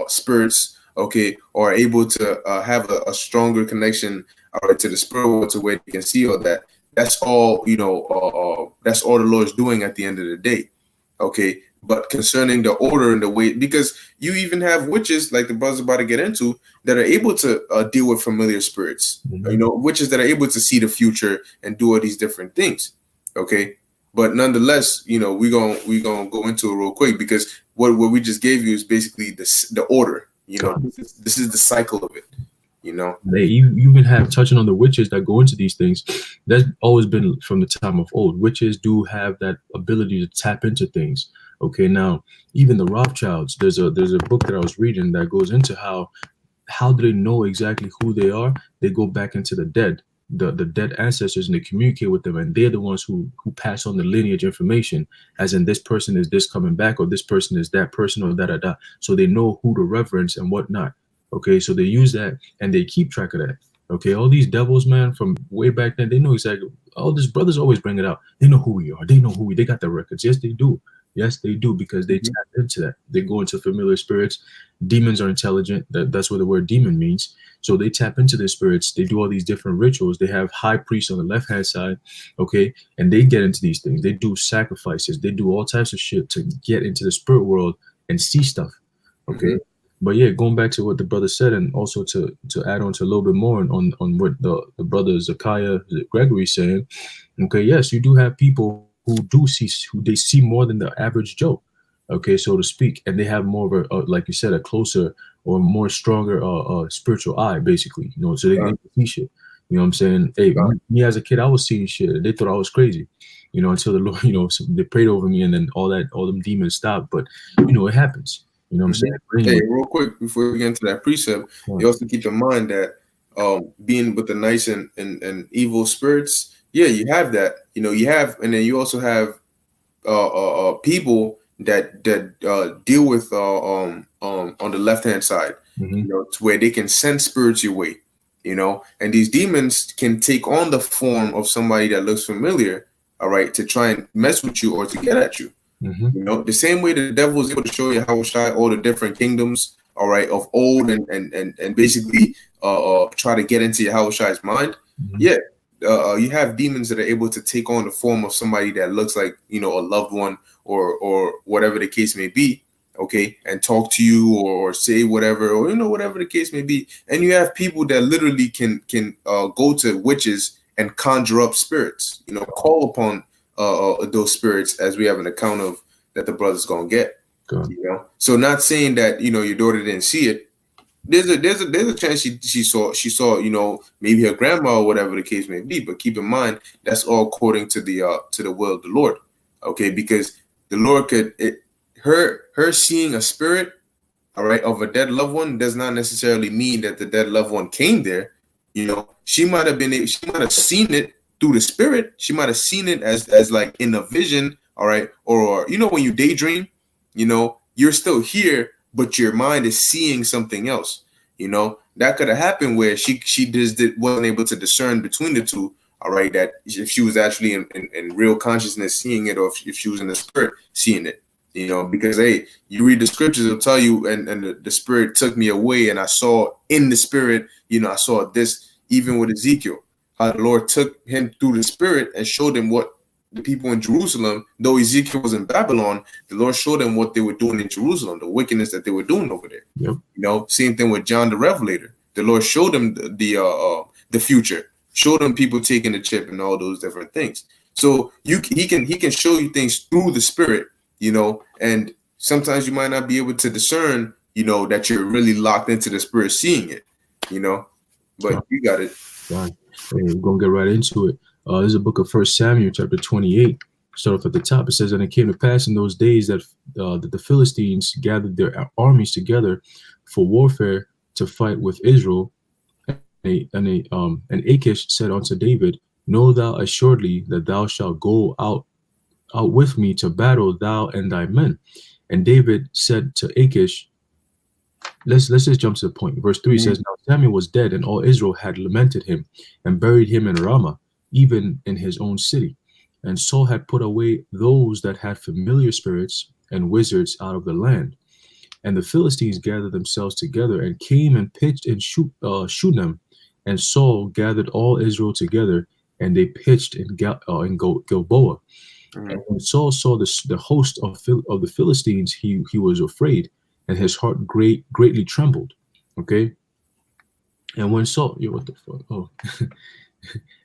B: spirits, okay, or are able to have a stronger connection, all right, to the spirit world, to where they can see all that. That's all, you know, that's all the Lord's doing at the end of the day. Okay, but concerning the order and the way, because you even have witches, like the brother's about to get into, that are able to deal with familiar spirits.
A: Mhm.
B: You know, witches that are able to see the future and do all these different things. Okay, but nonetheless, you know, we gonna go into it real quick, because what we just gave you is basically the order. You know, this is the cycle of it. You know,
A: You even have, touching on the witches that go into these things, that's always been from the time of old. Witches do have that ability to tap into things. Okay, now even the Rothschilds, there's a book that I was reading that goes into how do they know exactly who they are? They go back into the dead, the dead ancestors, and they communicate with them, and they're the ones who pass on the lineage information, as in this person is this coming back, or this person is that person, or da da da. So they know who to reverence and whatnot. Okay, so they use that and they keep track of that. Okay, all these devils, man, from way back then, they know exactly. All these brothers always bring it out. They know who we are. They know who we. They got the records. Yes, they do. Yes, they do, because they tap into that. They go into familiar spirits. Demons are intelligent. That's what the word demon means. So they tap into their spirits. They do all these different rituals. They have high priests on the left hand side, okay, and they get into these things. They do sacrifices. They do all types of shit to get into the spirit world and see stuff. Okay. But yeah, going back to what the brother said, and also to add on to a little bit more on what the brother Zechariah Gregory is saying. Okay, yes, you do have people who they see more than the average Joe, okay, so to speak, and they have more of a like you said, a closer or more stronger spiritual eye, basically, you know, so they can see shit. You know what I'm saying? Hey, me as a kid, I was seeing shit. They thought I was crazy, you know, until the Lord, you know, they prayed over me, and then all them demons stopped. But you know, it happens. You know what I'm saying?
B: Hey, real quick before we get into that precept, you also keep in mind that being with the nice and evil spirits, yeah, you have that. You know, you have, and then you also have people that deal with on the left hand side, you know, to where they can send spirits your way. You know, and these demons can take on the form of somebody that looks familiar, all right, to try and mess with you or to get at you. You know, the same way the devil is able to show you how to shine all the different kingdoms, all right, of old, and basically try to get into your Hawashai's mind. Yeah, you have demons that are able to take on the form of somebody that looks like, you know, a loved one or whatever the case may be, okay, and talk to you or say whatever, or, you know, whatever the case may be. And you have people that literally can go to witches and conjure up spirits, you know, call upon those spirits, as we have an account of that the brother's gonna get. You know, so not saying that, you know, your daughter didn't see it. There's a chance she saw, you know, maybe her grandma or whatever the case may be. But keep in mind, that's all according to the will of the Lord. Okay, because the Lord her seeing a spirit, all right, of a dead loved one does not necessarily mean that the dead loved one came there. You know, she might have seen it through the spirit. She might have seen it as like in a vision, all right, or, you know, when you daydream, you know, you're still here, but your mind is seeing something else. You know, that could have happened where she just wasn't able to discern between the two. All right, that if she was actually in real consciousness seeing it, or if she was in the spirit seeing it. You know, because hey, you read the scriptures, it'll tell you, and the spirit took me away, and I saw in the spirit, you know, I saw this, even with Ezekiel, how the Lord took him through the spirit and showed him what the people in Jerusalem, though Ezekiel was in Babylon, the Lord showed them what they were doing in Jerusalem, the wickedness that they were doing over there.
A: Yep.
B: You know, same thing with John the Revelator. The Lord showed them the future, showed them people taking the chip and all those different things. So he can show you things through the spirit, you know, and sometimes you might not be able to discern, you know, that you're really locked into the spirit seeing it, you know, but you got it.
A: Right. Hey, we're gonna get right into it. This is a book of 1 Samuel, chapter 28. Start off at the top. It says, "And it came to pass in those days that the Philistines gathered their armies together for warfare to fight with Israel. And Achish said unto David, Know thou assuredly that thou shalt go out with me to battle, thou and thy men. And David said to Achish," let's just jump to the point. Verse 3 says, "Now Samuel was dead, and all Israel had lamented him, and buried him in Ramah, even in his own city. And Saul had put away those that had familiar spirits and wizards out of the land. And the Philistines gathered themselves together and came and pitched in Shunem. And Saul gathered all Israel together, and they pitched in Gilboa. And when Saul saw the host of the Philistines, he was afraid, and his heart greatly trembled." Okay. And when Saul, what the fuck? Oh,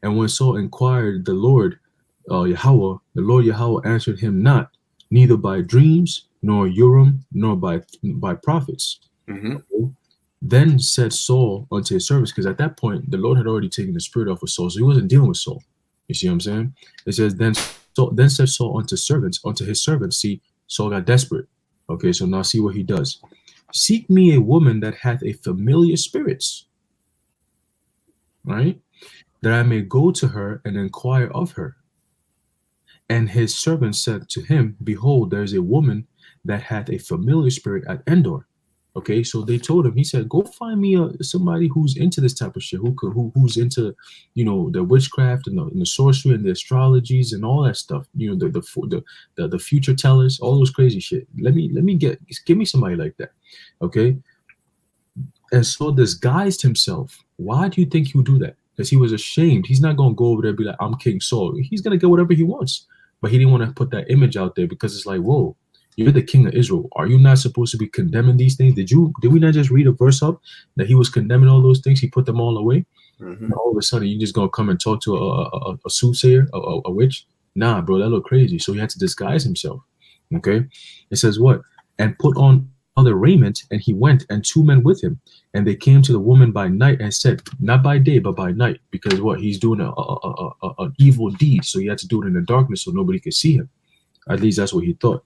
A: and when Saul inquired the Lord Yahweh, the Lord Yahweh answered him not, neither by dreams, nor Urim, nor by prophets. Okay? Then said Saul unto his servants, because at that point the Lord had already taken the spirit off of Saul, so he wasn't dealing with Saul. You see what I'm saying? It says, then said Saul unto his servants. See, Saul got desperate. Okay, so now see what he does. "Seek me a woman that hath a familiar spirits, right? That I may go to her and inquire of her. And his servant said to him, Behold, there is a woman that hath a familiar spirit at Endor." Okay, so they told him, he said, "Go find me somebody who's into this type of shit, who's into, you know, the witchcraft and the sorcery and the astrologies and all that stuff. You know, the future tellers, all those crazy shit. Give me somebody like that." Okay, and Saul disguised himself. Why do you think he would do that? Because he was ashamed. He's not gonna go over there and be like, "I'm King Saul." He's gonna get whatever he wants, but he didn't want to put that image out there because it's like, whoa. You're the king of Israel. Are you not supposed to be condemning these things? Did we not just read a verse up that he was condemning all those things? He put them all away. And all of a sudden, you just gonna come and talk to a soothsayer, a witch? Nah, bro, that looked crazy. So he had to disguise himself. Okay, it says what? "And put on other raiment, and he went, and 2 men with him. And they came to the woman by night and said," not by day, but by night, because what? He's doing an evil deed, so he had to do it in the darkness so nobody could see him. At least that's what he thought.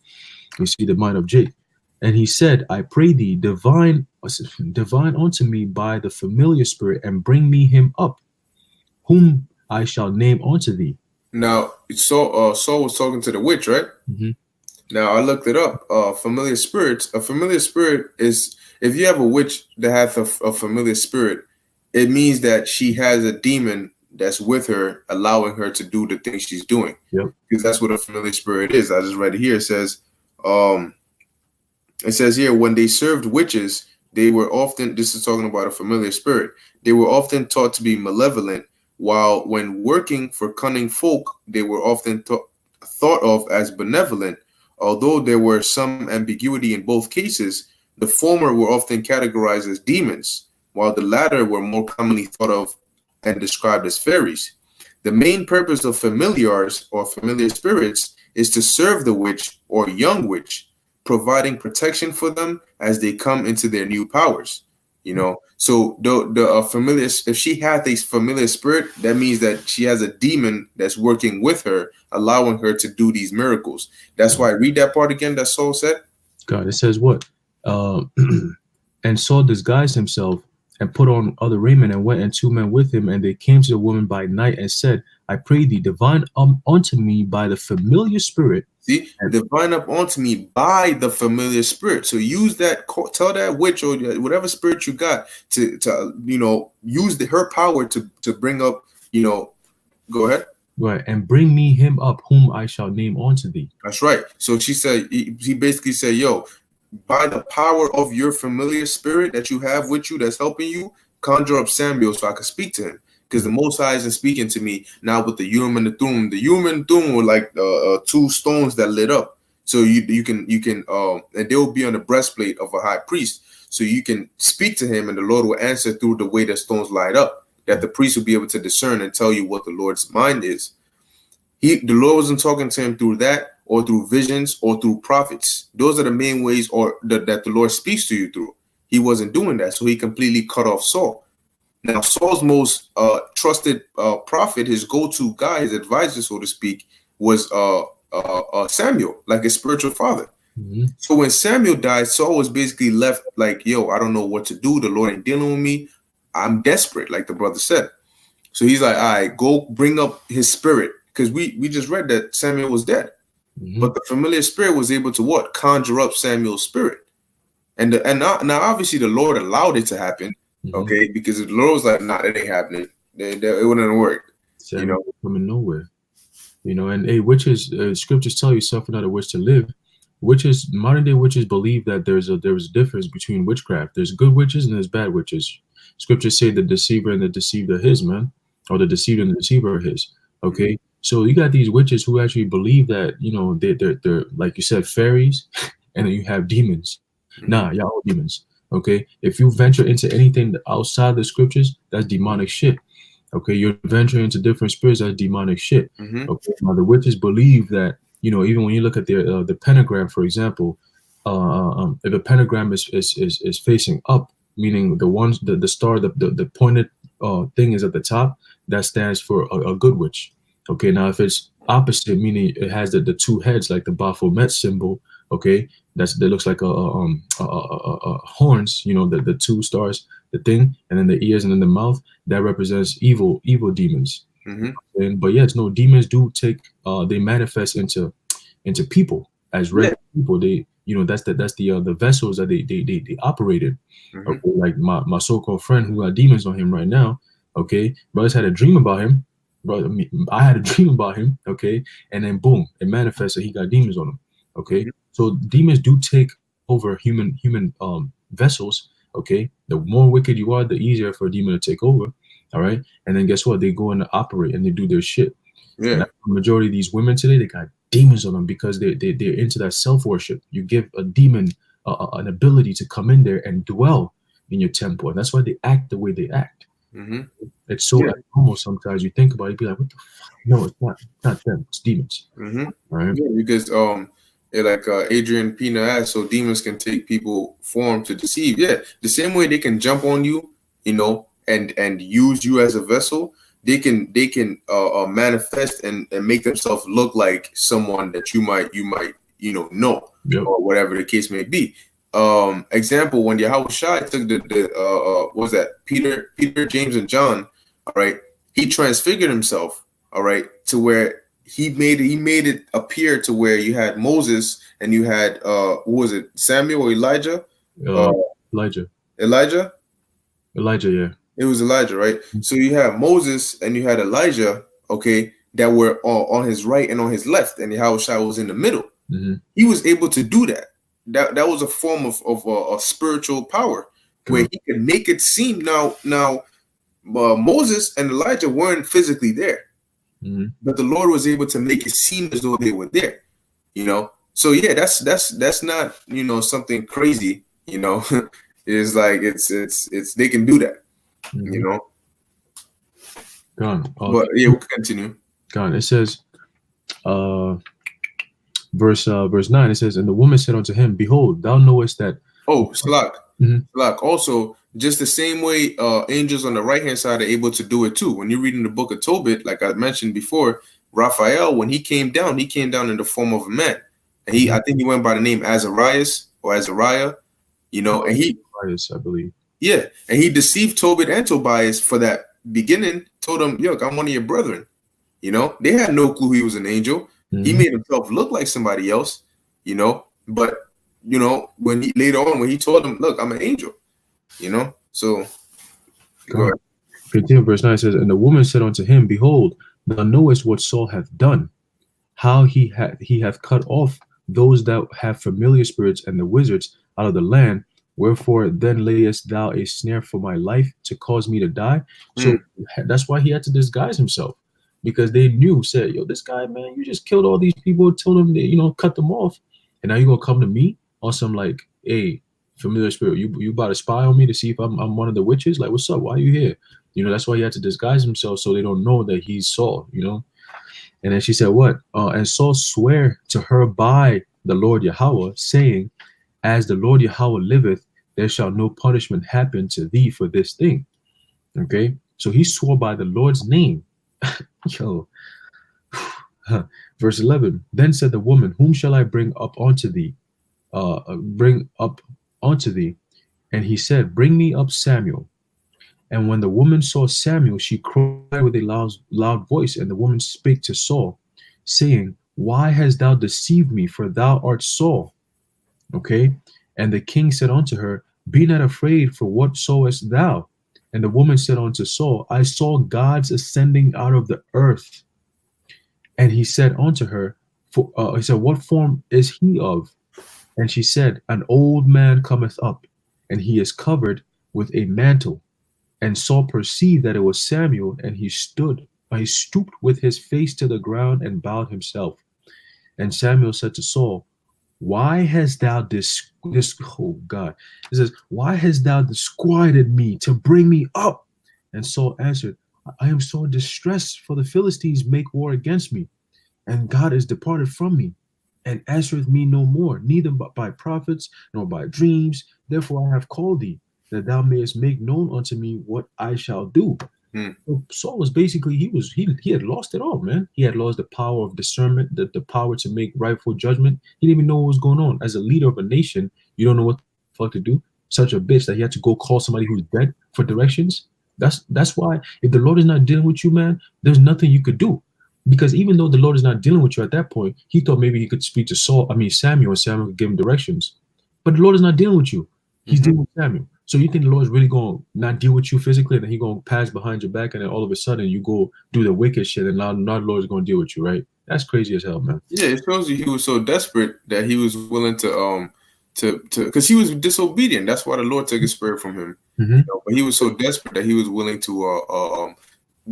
A: We see the mind of Jake. "And he said, I pray thee, divine unto me by the familiar spirit, and bring me him up, whom I shall name unto thee."
B: Now, Saul was talking to the witch, right? Now, I looked it up. Familiar spirits. A familiar spirit is, if you have a witch that has a familiar spirit, it means that she has a demon that's with her, allowing her to do the things she's doing.
A: Yep.
B: Because that's what a familiar spirit is. I just read it here. It says here, when they served witches, they were often, this is talking about a familiar spirit, they were often taught to be malevolent, while when working for cunning folk, they were often thought of as benevolent. Although there were some ambiguity in both cases, the former were often categorized as demons, while the latter were more commonly thought of and described as fairies. The main purpose of familiars or familiar spirits is to serve the witch or young witch, providing protection for them as they come into their new powers. You know, so the familiar, if she had a familiar spirit, that means that she has a demon that's working with her, allowing her to do these miracles. That's why, read that part again that Saul said.
A: God, it says what? "And Saul disguised himself and put on other raiment, and went, and 2 men with him, and they came to the woman by night and said, I pray thee, divine unto me by the familiar spirit.
B: See, divine up onto me by the familiar spirit. So use that, tell that witch or whatever spirit you got to use her power to bring up, go ahead.
A: Right, and bring me him up whom I shall name unto thee.
B: That's right. So she said, he basically said, yo, by the power of your familiar spirit that you have with you that's helping you, conjure up Samuel so I could speak to him. Because the Most High isn't speaking to me now with the Urim and the Thummim. The Urim and Thummim were like two stones that lit up. So you can and they will be on the breastplate of a high priest. So you can speak to him and the Lord will answer through the way the stones light up. That the priest will be able to discern and tell you what the Lord's mind is. The Lord wasn't talking to him through that or through visions or through prophets. Those are the main ways that the Lord speaks to you through. He wasn't doing that. So he completely cut off Saul. Now, Saul's most trusted prophet, his go-to guy, his advisor, so to speak, was Samuel, like his spiritual father. So when Samuel died, Saul was basically left like, yo, I don't know what to do. The Lord ain't dealing with me. I'm desperate, like the brother said. So he's like, all right, go bring up his spirit. Because we just read that Samuel was dead. But the familiar spirit was able to what? Conjure up Samuel's spirit. And now obviously the Lord allowed it to happen. Okay, because the Lord was like, nah, that ain't happening. It wouldn't work.
A: Samuel coming nowhere. And hey, witches, scriptures tell you suffer not a witch to live. Witches, modern day witches believe that there's a difference between witchcraft. There's good witches and there's bad witches. Scriptures say the deceiver and the deceived are his, man. Or the deceived and the deceiver are his. Okay. So you got these witches who actually believe that, they're like you said, fairies, and then you have demons. Nah, y'all are demons. Okay. If you venture into anything outside the scriptures, that's demonic shit. Okay. You're venturing into different spirits, that's demonic shit. Okay. Now the witches believe that, even when you look at the pentagram, for example, if a pentagram is facing up, meaning the star, the pointed thing is at the top, that stands for a good witch. Okay, now if it's opposite, meaning it has the two heads, like the Baphomet symbol. Okay, that looks like horns. The two stars, the thing, and then the ears, and then the mouth. That represents evil demons. But yes, no, demons do take. They manifest into people as regular people. They, that's the vessels that they operate in. Okay, like my so-called friend who got demons on him right now. Okay, brothers had a dream about him. Brother, I had a dream about him, okay, and then boom, it manifested. He got demons on him, okay. So demons do take over human vessels, okay. The more wicked you are, the easier for a demon to take over, all right. And then guess what? They go in to operate and they do their shit. Yeah. The majority of these women today, they got demons on them because they're into that self-worship. You give a demon an ability to come in there and dwell in your temple, and that's why they act the way they act. It's so abnormal sometimes. You think about it, you'd be like, what the fuck? No, it's not them, it's demons. Right? Yeah,
B: because like Adrian Pina asked, so demons can take people form to deceive. Yeah, the same way they can jump on you, and use you as a vessel, they can manifest and make themselves look like someone that you might know, or whatever the case may be. Example, when Yahweh Shai took what was that, Peter, James, and John, all right, he transfigured himself, all right, to where he made it appear to where you had Moses and you had what was it, Samuel or Elijah?
A: Elijah, yeah.
B: It was Elijah, right? So you have Moses and you had Elijah, okay, that were on his right and on his left, and Yahweh Shai was in the middle. He was able to do that. That was a form of a spiritual power where he could make it seem. Now, Moses and Elijah weren't physically there, but the Lord was able to make it seem as though they were there. So yeah, that's not something crazy. It's like it's they can do that.
A: Gone.
B: But yeah, we'll continue.
A: Gone. It says, verse 9. It says, and the woman said unto him, behold, thou knowest that.
B: Oh, Salak. Also, just the same way angels on the right hand side are able to do it too. When you read in the book of Tobit, like I mentioned before, Raphael, when he came down in the form of a man, and I think he went by the name Azarias or Azariah, and he,
A: Azarias, I believe.
B: Yeah, and he deceived Tobit and Tobias for that beginning. Told him, "Look, I'm one of your brethren." You know, they had no clue he was an angel. He
A: Mhm.
B: made himself look like somebody else, you know, but you know, when he later on when he told them, look, I'm an angel, you know. So go
A: God.
B: ahead.
A: 15 verse 9 says, and the woman said unto him, behold, thou knowest what Saul hath done, how he hath cut off those that have familiar spirits and the wizards out of the land. Wherefore then layest thou a snare for my life to cause me to die? So
B: Mm,
A: that's why he had to disguise himself, because they knew, said, yo, this guy, man, you just killed all these people, told them, cut them off, and now you gonna come to me on some like, hey, familiar spirit, you about to spy on me to see if I'm one of the witches? Like, what's up? Why are you here? That's why he had to disguise himself so they don't know that he's Saul. And then she said, what? And Saul swear to her by the Lord Yahweh, saying, as the Lord Yahweh liveth, there shall no punishment happen to thee for this thing. Okay? So he swore by the Lord's name. Yo. Verse 11. Then said the woman, whom shall I bring up unto thee? Bring up unto thee. And he said, bring me up Samuel. And when the woman saw Samuel, she cried with a loud voice. And the woman spake to Saul, saying, why hast thou deceived me? For thou art Saul. Okay. And the king said unto her, be not afraid, for what sawest thou? And the woman said unto Saul, I saw gods ascending out of the earth. And he said unto her, he said, what form is he of? And she said, an old man cometh up, and he is covered with a mantle. And Saul perceived that it was Samuel, and he stooped with his face to the ground and bowed himself. And Samuel said to Saul, why hast thou oh God, it says, why hast thou disquieted me to bring me up? And Saul answered, I am so distressed, for the Philistines make war against me, and God is departed from me, and answereth me no more, neither by prophets nor by dreams. Therefore I have called thee, that thou mayest make known unto me what I shall do.
B: mm,
A: So Saul was basically, he had lost it all, man. He had lost the power of discernment, the power to make rightful judgment. He didn't even know what was going on. As a leader of a nation, you don't know what the fuck to do. Such a bitch that he had to go call somebody who's dead for directions. That's why if the Lord is not dealing with you, man, there's nothing you could do. Because even though the Lord is not dealing with you at that point, he thought maybe he could speak to Samuel, and Samuel could give him directions. But the Lord is not dealing with you. He's
B: mhm.
A: dealing with Samuel. So you think the Lord is really going to not deal with you physically, and then he going to pass behind your back, and then all of a sudden you go do the wicked shit, and now the Lord is going to deal with you, right? That's crazy as hell, man.
B: Yeah, it shows you he was so desperate that he was willing to because he was disobedient. That's why the Lord took his spirit from him.
A: Mm-hmm.
B: But he was so desperate that he was willing to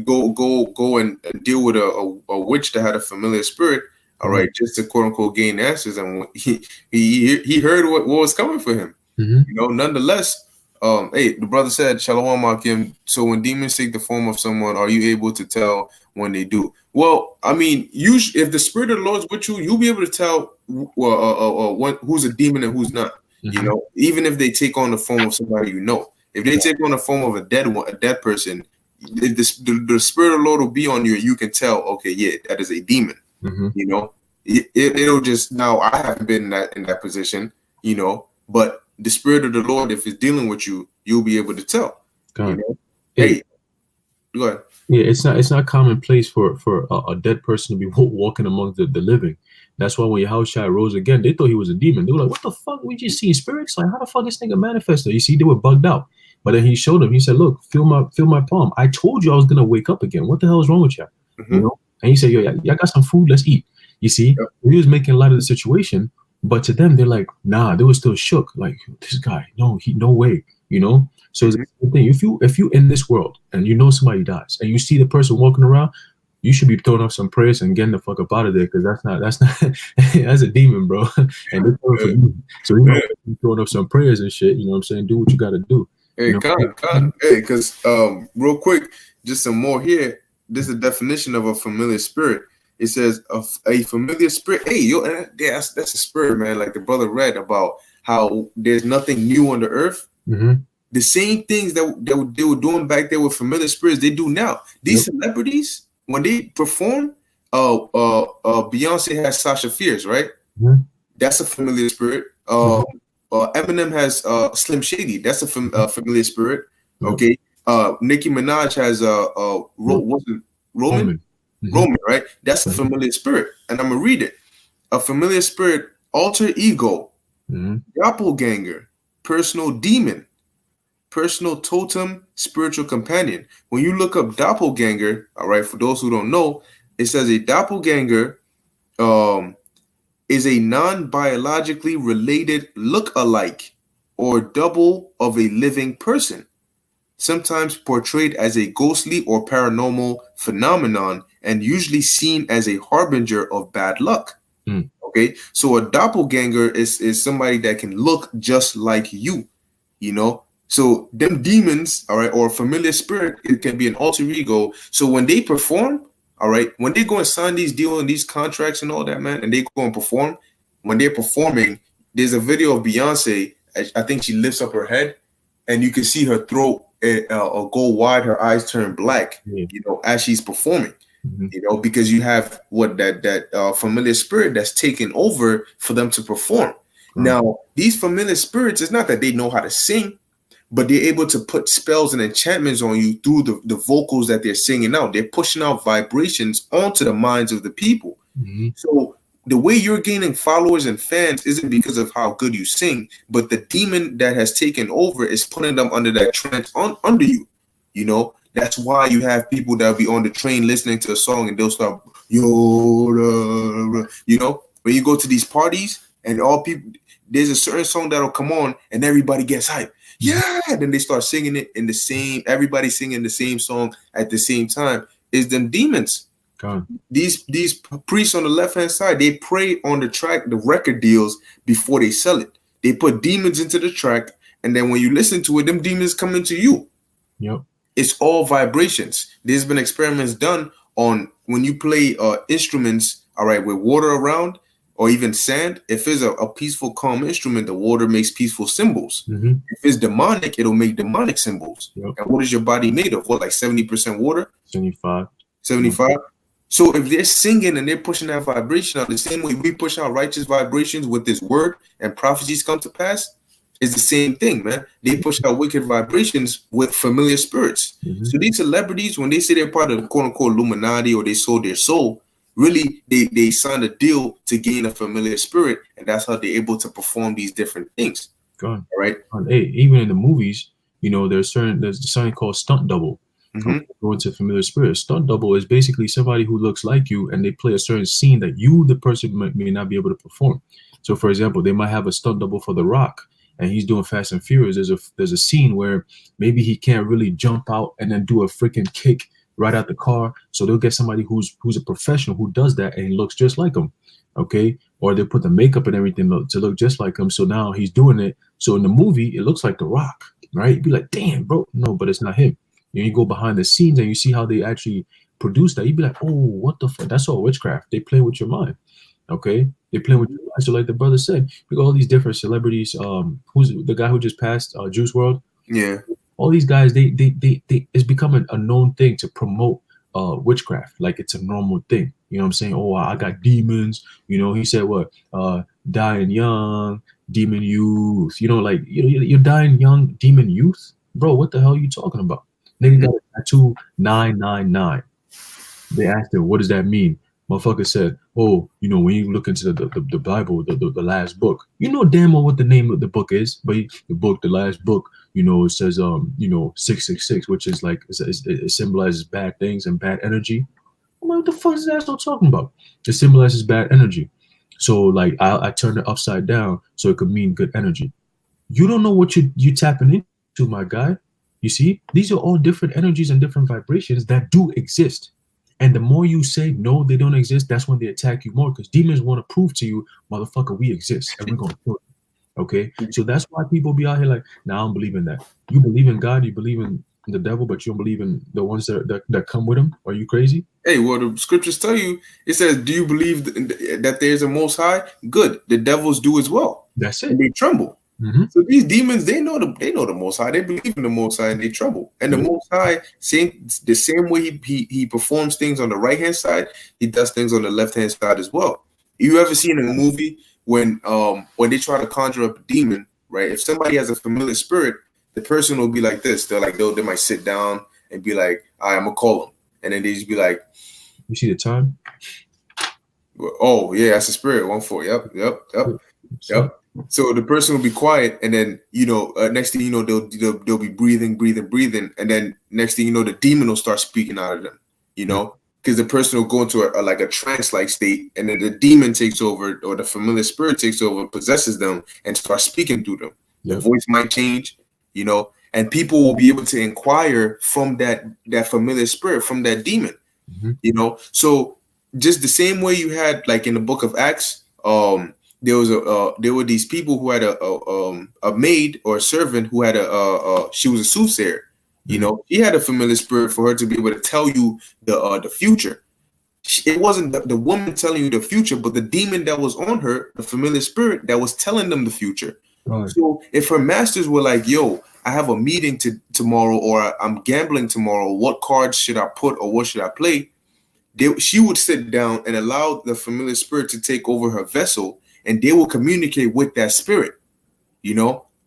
B: go and deal with a witch that had a familiar spirit. All right, just to quote unquote gain answers, and he heard what was coming for him.
A: Mm-hmm.
B: Nonetheless, hey, the brother said, Shalom Akim. So when demons take the form of someone, are you able to tell when they do? Well, I mean, if the spirit of the Lord is with you, you'll be able to tell who's a demon and who's not.
A: Mm-hmm.
B: Even if they take on the form of somebody if they take on the form of a dead person, if the spirit of the Lord will be on you, you can tell, okay, yeah, that is a demon.
A: Mm-hmm.
B: It'll just, now I haven't been in that position, but the spirit of the Lord, if it's dealing with you, you'll be able to tell.
A: God.
B: Hey, go ahead.
A: Yeah, it's not commonplace for a dead person to be walking among the living. That's why when Yahushua rose again, they thought he was a demon. They were like, "What the fuck? We just see spirits? Like, how the fuck this nigga manifested?" You see, they were bugged out. But then he showed them. He said, "Look, feel my palm. I told you I was gonna wake up again. What the hell is wrong with you?"
B: Mm-hmm.
A: And he said, "Yo, y'all got some food? Let's eat." You see,
B: Yep.
A: he was making light of the situation, but to them, they're like, "Nah," they were still shook. Like, this guy, no way. So it's the same thing. If you in this world and you know somebody dies and you see the person walking around, you should be throwing up some prayers and getting the fuck up out of there, because that's not that's a demon, bro. And they're coming for you. So you might be throwing up some prayers and shit. You know what I'm saying? Do what you gotta do.
B: Hey, hey, because real quick, just some more here. This is a definition of a familiar spirit. It says a familiar spirit. Hey, that's a spirit, man. Like the brother read about how there's nothing new on the earth.
A: Mm-hmm.
B: The same things that they were doing back there with familiar spirits, they do now. These celebrities, when they perform, Beyonce has Sasha Fierce, right?
A: Mm-hmm.
B: That's a familiar spirit. Eminem has Slim Shady. That's a familiar spirit. Okay. Nicki Minaj has what's it? Roman. Roman, right? That's a familiar spirit. And I'm going to read it. A familiar spirit, alter ego, doppelganger, personal demon, personal totem, spiritual companion. When you look up doppelganger, all right, for those who don't know, it says a doppelganger is a non-biologically related look-alike or double of a living person, sometimes portrayed as a ghostly or paranormal phenomenon and usually seen as a harbinger of bad luck. Okay, so a doppelganger is somebody that can look just like you, you know. So them demons, all right, or familiar spirit, it can be an alter ego. So when they perform, all right, when they go and sign these deals and these contracts and all that, man, and they go and perform, when they're performing, there's a video of Beyonce. I think she lifts up her head, and you can see her throat go wide, her eyes turn black, you know, as she's performing. You know, because you have what that familiar spirit that's taken over for them to perform. Now, these familiar spirits, it's not that they know how to sing, but they're able to put spells and enchantments on you through the vocals that they're singing out. They're pushing out vibrations onto the minds of the people. So the way you're gaining followers and fans isn't because of how good you sing, but the demon that has taken over is putting them under that trance under you. You know, that's why you have people that'll be on the train listening to a song and they'll start, you know, when you go to these parties and all people, there's a certain song that'll come on and everybody gets hyped. Yeah. Then they start singing it in the same, everybody singing the same song at the same time. Is them demons. These priests on the left-hand side, they prey on the track, the record deals before they sell it. They put demons into the track, and then when you listen to it, them demons come into you. It's all vibrations. There's been experiments done on when you play instruments, all right, with water around or even sand. If it's a peaceful, calm instrument, the water makes peaceful symbols. If it's demonic, it'll make demonic symbols. And what is your body made of? What, like 70% water?
A: 75.
B: 75? So if they're singing and they're pushing that vibration out the same way we push out righteous vibrations with this word and prophecies come to pass, it's the same thing, man. They push out wicked vibrations with familiar spirits. So these celebrities, when they say they're part of the quote-unquote Illuminati or they sold their soul, really they signed a deal to gain a familiar spirit, and that's how they're able to perform these different things. All right.
A: Hey, even in the movies, you know, there's something called stunt double. Going to familiar spirit. Stunt double is basically somebody who looks like you and they play a certain scene that you, the person, may not be able to perform. So, for example, they might have a stunt double for The Rock, and he's doing Fast and Furious. There's a scene where maybe he can't really jump out and then do a freaking kick right out the car. So they'll get somebody who's a professional who does that and he looks just like him. Okay, or they put the makeup and everything to look just like him. So now he's doing it. So in the movie, it looks like The Rock, right? You'd be like, damn, bro, no, but it's not him. You go behind the scenes and you see how they actually produce that. You'd be like, oh, what the fuck? That's all witchcraft. They play with your mind. Okay, they play with your mind. So like the brother said, we got all these different celebrities. Who's the guy who just passed? Juice WRLD.
B: Yeah.
A: All these guys, they it's becoming a known thing to promote witchcraft. Like it's a normal thing. You know what I'm saying? Oh, I got demons. You know, he said what? Dying young, demon youth. You know, like you're dying young, demon youth, bro. What the hell are you talking about? Nigga got a tattoo 999. They asked him, what does that mean? Motherfucker said, oh, you know, when you look into the Bible, the last book, you know damn well what the name of the book is, but the last book, you know, it says, you know, 666, which is like, it symbolizes bad things and bad energy. I'm like, what the fuck is that still talking about? It symbolizes bad energy. So like, I turned it upside down so it could mean good energy. You don't know what you tapping into, my guy. You see, these are all different energies and different vibrations that do exist. And the more you say, no, they don't exist, that's when they attack you more, because demons want to prove to you, motherfucker, we exist and we're going to kill you. Okay? So that's why people be out here like, nah, I don't believe in that. You believe in God, you believe in the devil, but you don't believe in the ones that come with him? Are you crazy?
B: Hey, well, the scriptures tell you, it says, do you believe that there's a most high? Good. The devils do as well.
A: That's it.
B: And they tremble. So these demons, they know the Most High. They believe in the Most High and they tremble. And the Most High, the same way he performs things on the right hand side, he does things on the left hand side as well. You ever seen in a movie when they try to conjure up a demon, right? If somebody has a familiar spirit, the person will be like this. They might sit down and be like, all right, I'm gonna call him, and then they just be like,
A: You see the time?
B: Oh yeah, that's the spirit. 1-4. Yep. So the person will be quiet, and then next thing you know, they'll be breathing, and then next thing you know, the demon will start speaking out of them. Because the person will go into like a trance-like state, and then the demon takes over, or the familiar spirit takes over, possesses them, and starts speaking through them. The voice might change, and people will be able to inquire from that familiar spirit, from that demon. So just the same way you had, like in the book of Acts, there were these people who had a maid or a servant who had she was a soothsayer. She had a familiar spirit for her to be able to tell you the future. It wasn't the woman telling you the future, but the demon that was on her, the familiar spirit that was telling them the future. Right. So if her masters were like, yo, I have a meeting tomorrow, or I'm gambling tomorrow, what cards should I put, or what should I play? She would sit down and allow the familiar spirit to take over her vessel, and they will communicate with that spirit,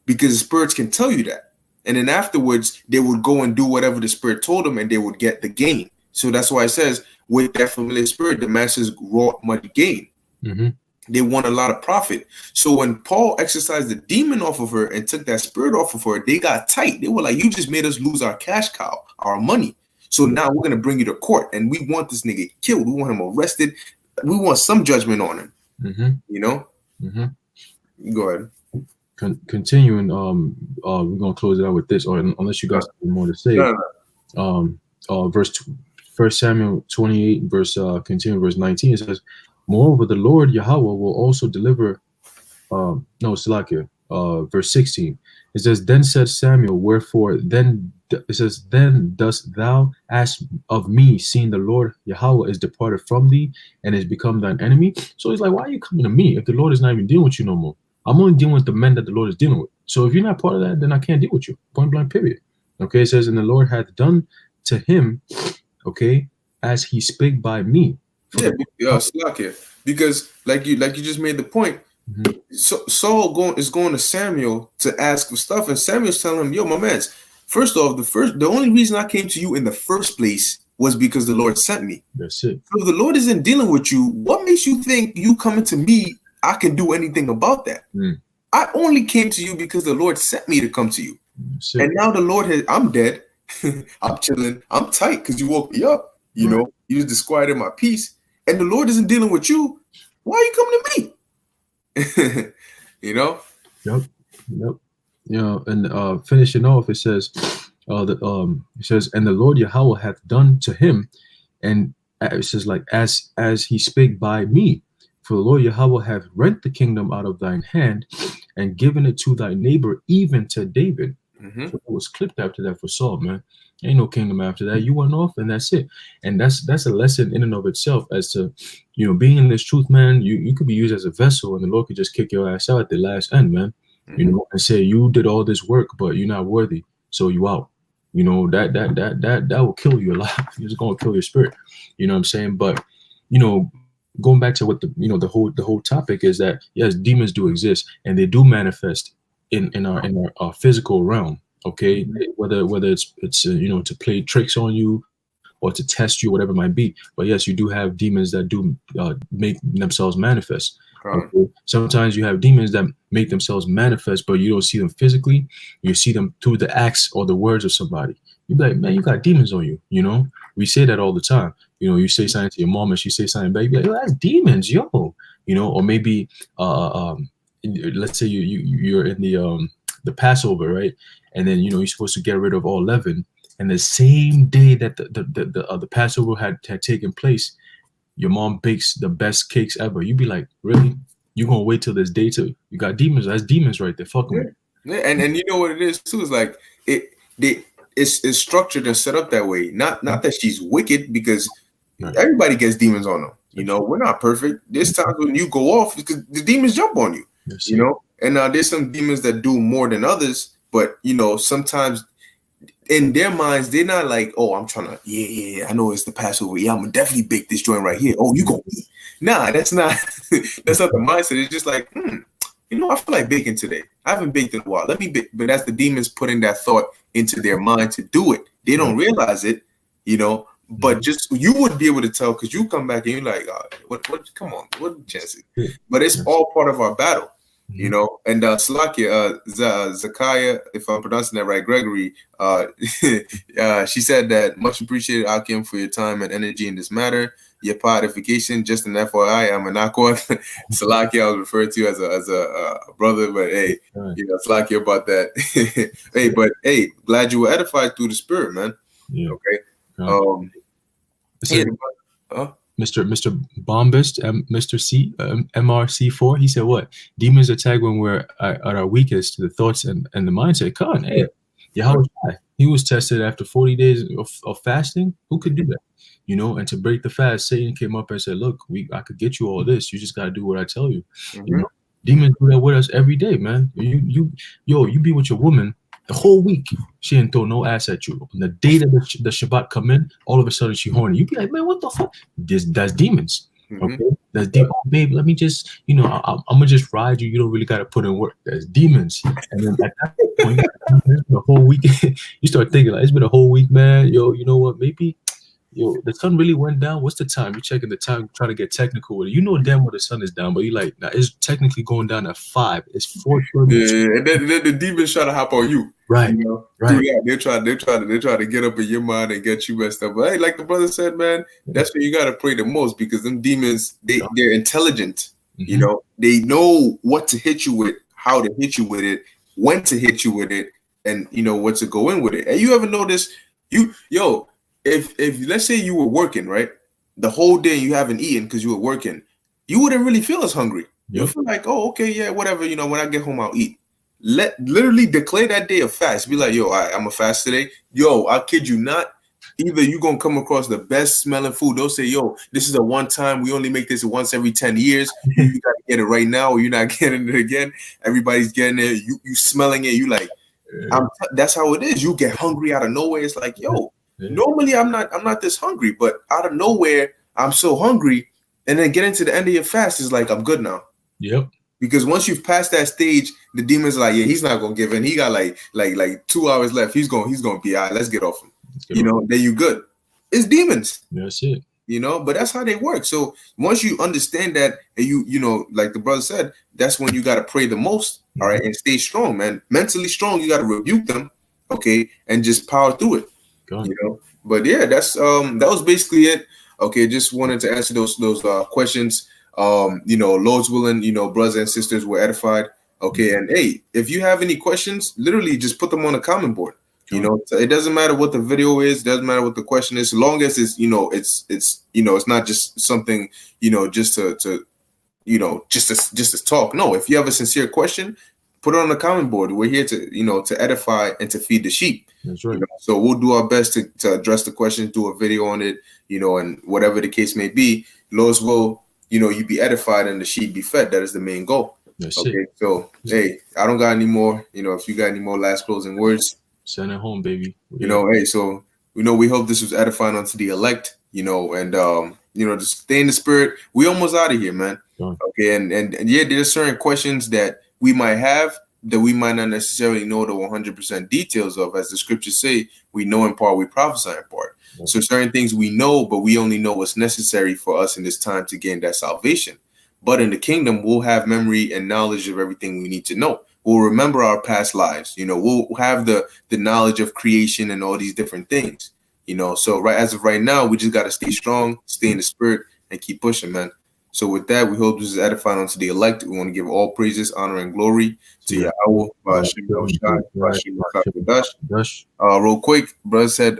B: because spirits can tell you that. And then afterwards, they would go and do whatever the spirit told them, and they would get the gain. So that's why it says, with that familiar spirit, the masters wrought much gain. Mm-hmm. They won a lot of profit. So when Paul exercised the demon off of her and took that spirit off of her, they got tight. They were like, you just made us lose our cash cow, our money. So now we're going to bring you to court, and we want this nigga killed. We want him arrested. We want some judgment on him. Mm-hmm. Mm-hmm. Go ahead.
A: Continuing, we're going to close it out with this, or unless you guys have more to say. Verse 1 Samuel 28, continue verse 19, it says, moreover, the Lord Yahweh will also deliver, verse 16, it says, then said Samuel, wherefore then, it says, then dost thou ask of me, seeing the Lord Yahweh is departed from thee and is become thine enemy? So he's like, why are you coming to me if the Lord is not even dealing with you no more? I'm only dealing with the men that the Lord is dealing with. So if you're not part of that, then I can't deal with you. Point blank, period. Okay, it says, and the Lord hath done to him, okay, as he spake by me.
B: Because like you just made the point. Mm-hmm. So Saul is going to Samuel to ask for stuff, and Samuel's telling him, yo, my man, first off, the only reason I came to you in the first place was because the Lord sent me.
A: That's it.
B: So if the Lord isn't dealing with you, what makes you think you coming to me, I can do anything about that? I only came to you because the Lord sent me to come to you. And now the Lord I'm dead. I'm chilling. I'm tight because you woke me up. You just disquieted my peace. And the Lord isn't dealing with you. Why are you coming to me?
A: Yep. And finishing off, it says, it says, and the Lord Yahweh hath done to him, and it says, like, as he spake by me. For the Lord Yahweh hath rent the kingdom out of thine hand, and given it to thy neighbor, even to David. Mm-hmm. So it was clipped after that for Saul, man. Ain't no kingdom after that. You went off, and that's it. And that's a lesson in and of itself as to, being in this truth, man. You could be used as a vessel, and the Lord could just kick your ass out at the last end, man. Mm-hmm. And say you did all this work, but you're not worthy, so you out. That will kill you a lot. It's gonna kill your spirit. You know what I'm saying? But going back to what the whole topic is, that yes, demons do exist, and they do manifest in our physical realm. Okay, whether it's to play tricks on you or to test you, whatever it might be. But yes, you do have demons that do make themselves manifest. Okay? Sometimes you have demons that make themselves manifest, but you don't see them physically. You see them through the acts or the words of somebody. You be like, man, you got demons on you. We say that all the time. You say something to your mom and she say something back, you be like, yo, that's demons, yo. Or maybe let's say you're in the Passover, right? And then you're supposed to get rid of all leaven. And the same day that the Passover had taken place, your mom bakes the best cakes ever. You'd be like, really? You gonna wait till this day too? You got demons. That's demons right there. Fucking with.
B: Yeah, and you know what it is too? Is like it's structured and set up that way. Not that she's wicked, because everybody gets demons on them. We're not perfect. There's times when you go off because the demons jump on you. Yes, and there's some demons that do more than others. But sometimes in their minds, they're not like, oh, I'm trying to, I know it's the Passover. Yeah, I'm gonna definitely bake this joint right here. Oh, you gonna eat? Nah, that's not that's not the mindset. It's just like, I feel like baking today. I haven't baked in a while. Let me bake. But that's the demons putting that thought into their mind to do it. They don't realize it, but just you would be able to tell because you come back and you're like, what? Come on, what are the chances? But it's all part of our battle, you know. And Slakia, Zakaya, if I'm pronouncing that right, Gregory, she said that much appreciated, Akim, for your time and energy in this matter. Your partification, just an FYI, I'm an Aqua. Salakia, I was referred to as a brother, but hey, you know, Salakia about that. Hey, but hey, glad you were edified through the Spirit, man.
A: Yeah.
B: Okay.
A: Mr. Bombist, Mr. C, MRC4, he said what? Demons attack when we're at our weakest, the thoughts and the mindset. Come on, hey, Yahweh, he was tested after 40 days of fasting. Who could do that? You know, and to break the fast, Satan came up and said, look, I could get you all this. You just got to do what I tell you. You know, demons do that with us every day, man. You be with your woman the whole week. She didn't throw no ass at you. On the day that the Shabbat come in, all of a sudden she horny. You be like, man, what the fuck? That's demons. Okay, that's demons. Oh, babe, let me just, you know, I'm gonna just ride you. You don't really got to put in work. That's demons. And then at that point, the whole week, you start thinking like, it's been a whole week, man. Yo, you know what? Maybe. Yo, the sun really went down. What's the time? You're checking the time, trying to get technical with it. You know damn well the sun is down, but you like, now it's technically going down at 5. It's 4:30.
B: Yeah, and then the demons try to hop on you.
A: Right.
B: You know?
A: Right.
B: Yeah, they try to get up in your mind and get you messed up. But hey, like the brother said, man, that's when you gotta pray the most because them demons, they're intelligent. You know, they know what to hit you with, how to hit you with it, when to hit you with it, and you know what to go in with it. And you ever notice if let's say you were working, right, the whole day you haven't eaten because you were working, you wouldn't really feel as hungry. You feel like, oh, okay, yeah, whatever. You know, when I get home, I'll eat. Literally declare that day a fast. Be like, yo, I'm a fast today. Yo, I kid you not. Either you're gonna come across the best smelling food. They'll say, yo, this is a one time. We only make this once every 10 years. You gotta get it right now, or you're not getting it again. Everybody's getting it. You smelling it. You like, that's how it is. You get hungry out of nowhere. It's like, yo. Normally I'm not this hungry, but out of nowhere I'm so hungry, and then get into the end of your fast is like I'm good now.
A: Yep.
B: Because once you've passed that stage, the demons are like, yeah, he's not gonna give in. He got like 2 hours left. He's gonna be all right. Let's get off him. You know, then you good. It's demons.
A: That's it.
B: You know, but that's how they work. So once you understand that, and you know, like the brother said, that's when you gotta pray the most. All right, and stay strong, man. Mentally strong. You gotta rebuke them, okay, and just power through it. You know, but yeah, that's that was basically it. Okay, just wanted to answer those questions. You know, Lord's willing, you know, brothers and sisters were edified. Okay, and hey, if you have any questions, literally just put them on the comment board. You know, so it doesn't matter what the video is, doesn't matter what the question is, as long as it's, you know, it's you know, it's not just something, you know, just to you know, just to talk. No, if you have a sincere question, put it on the comment board. We're here to, you know, to edify and to feed the sheep.
A: That's right.
B: You know? So we'll do our best to address the questions, do a video on it, you know, and whatever the case may be, Lord's will, you know, you be edified and the sheep be fed. That is the main goal.
A: That's
B: okay.
A: It.
B: So, hey, I don't got any more, you know, if you got any more last closing words,
A: send it home, baby.
B: You know, hey, so, you know, we hope this was edifying unto the elect, you know, and, you know, just stay in the spirit. We almost out of here, man. Okay. And yeah, there's certain questions that we might have that we might not necessarily know the 100% details of. As the scriptures say, we know in part, we prophesy in part. So certain things we know, but we only know what's necessary for us in this time to gain that salvation. But in the kingdom, we'll have memory and knowledge of everything we need to know. We'll remember our past lives. You know, we'll have the knowledge of creation and all these different things. You know, so as of right now, we just got to stay strong, stay in the spirit, and keep pushing, man. So with that, we hope this is edifying unto the elect. We want to give all praises, honor, and glory to Yahweh. Real quick, brother said,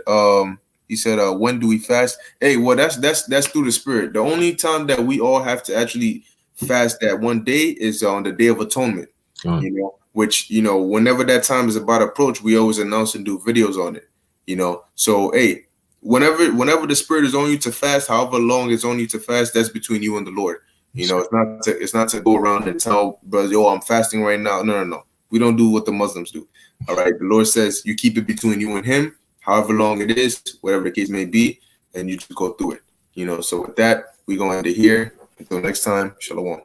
B: he said, when do we fast? Hey, well, that's through the spirit. The only time that we all have to actually fast that one day is on the Day of Atonement. You know, which, you know, whenever that time is about to approach, we always announce and do videos on it. You know, so hey, whenever the spirit is on you to fast, however long it's on you to fast, that's between you and the Lord. You know, it's not to go around and tell brothers, yo, I'm fasting right now. No. We don't do what the Muslims do. All right. The Lord says you keep it between you and him, however long it is, whatever the case may be, and you just go through it. You know, so with that, we're going to end it here. Until next time, shalom.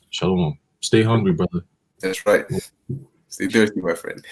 A: Shalom. Stay hungry, brother.
B: That's right. Stay thirsty, my friend.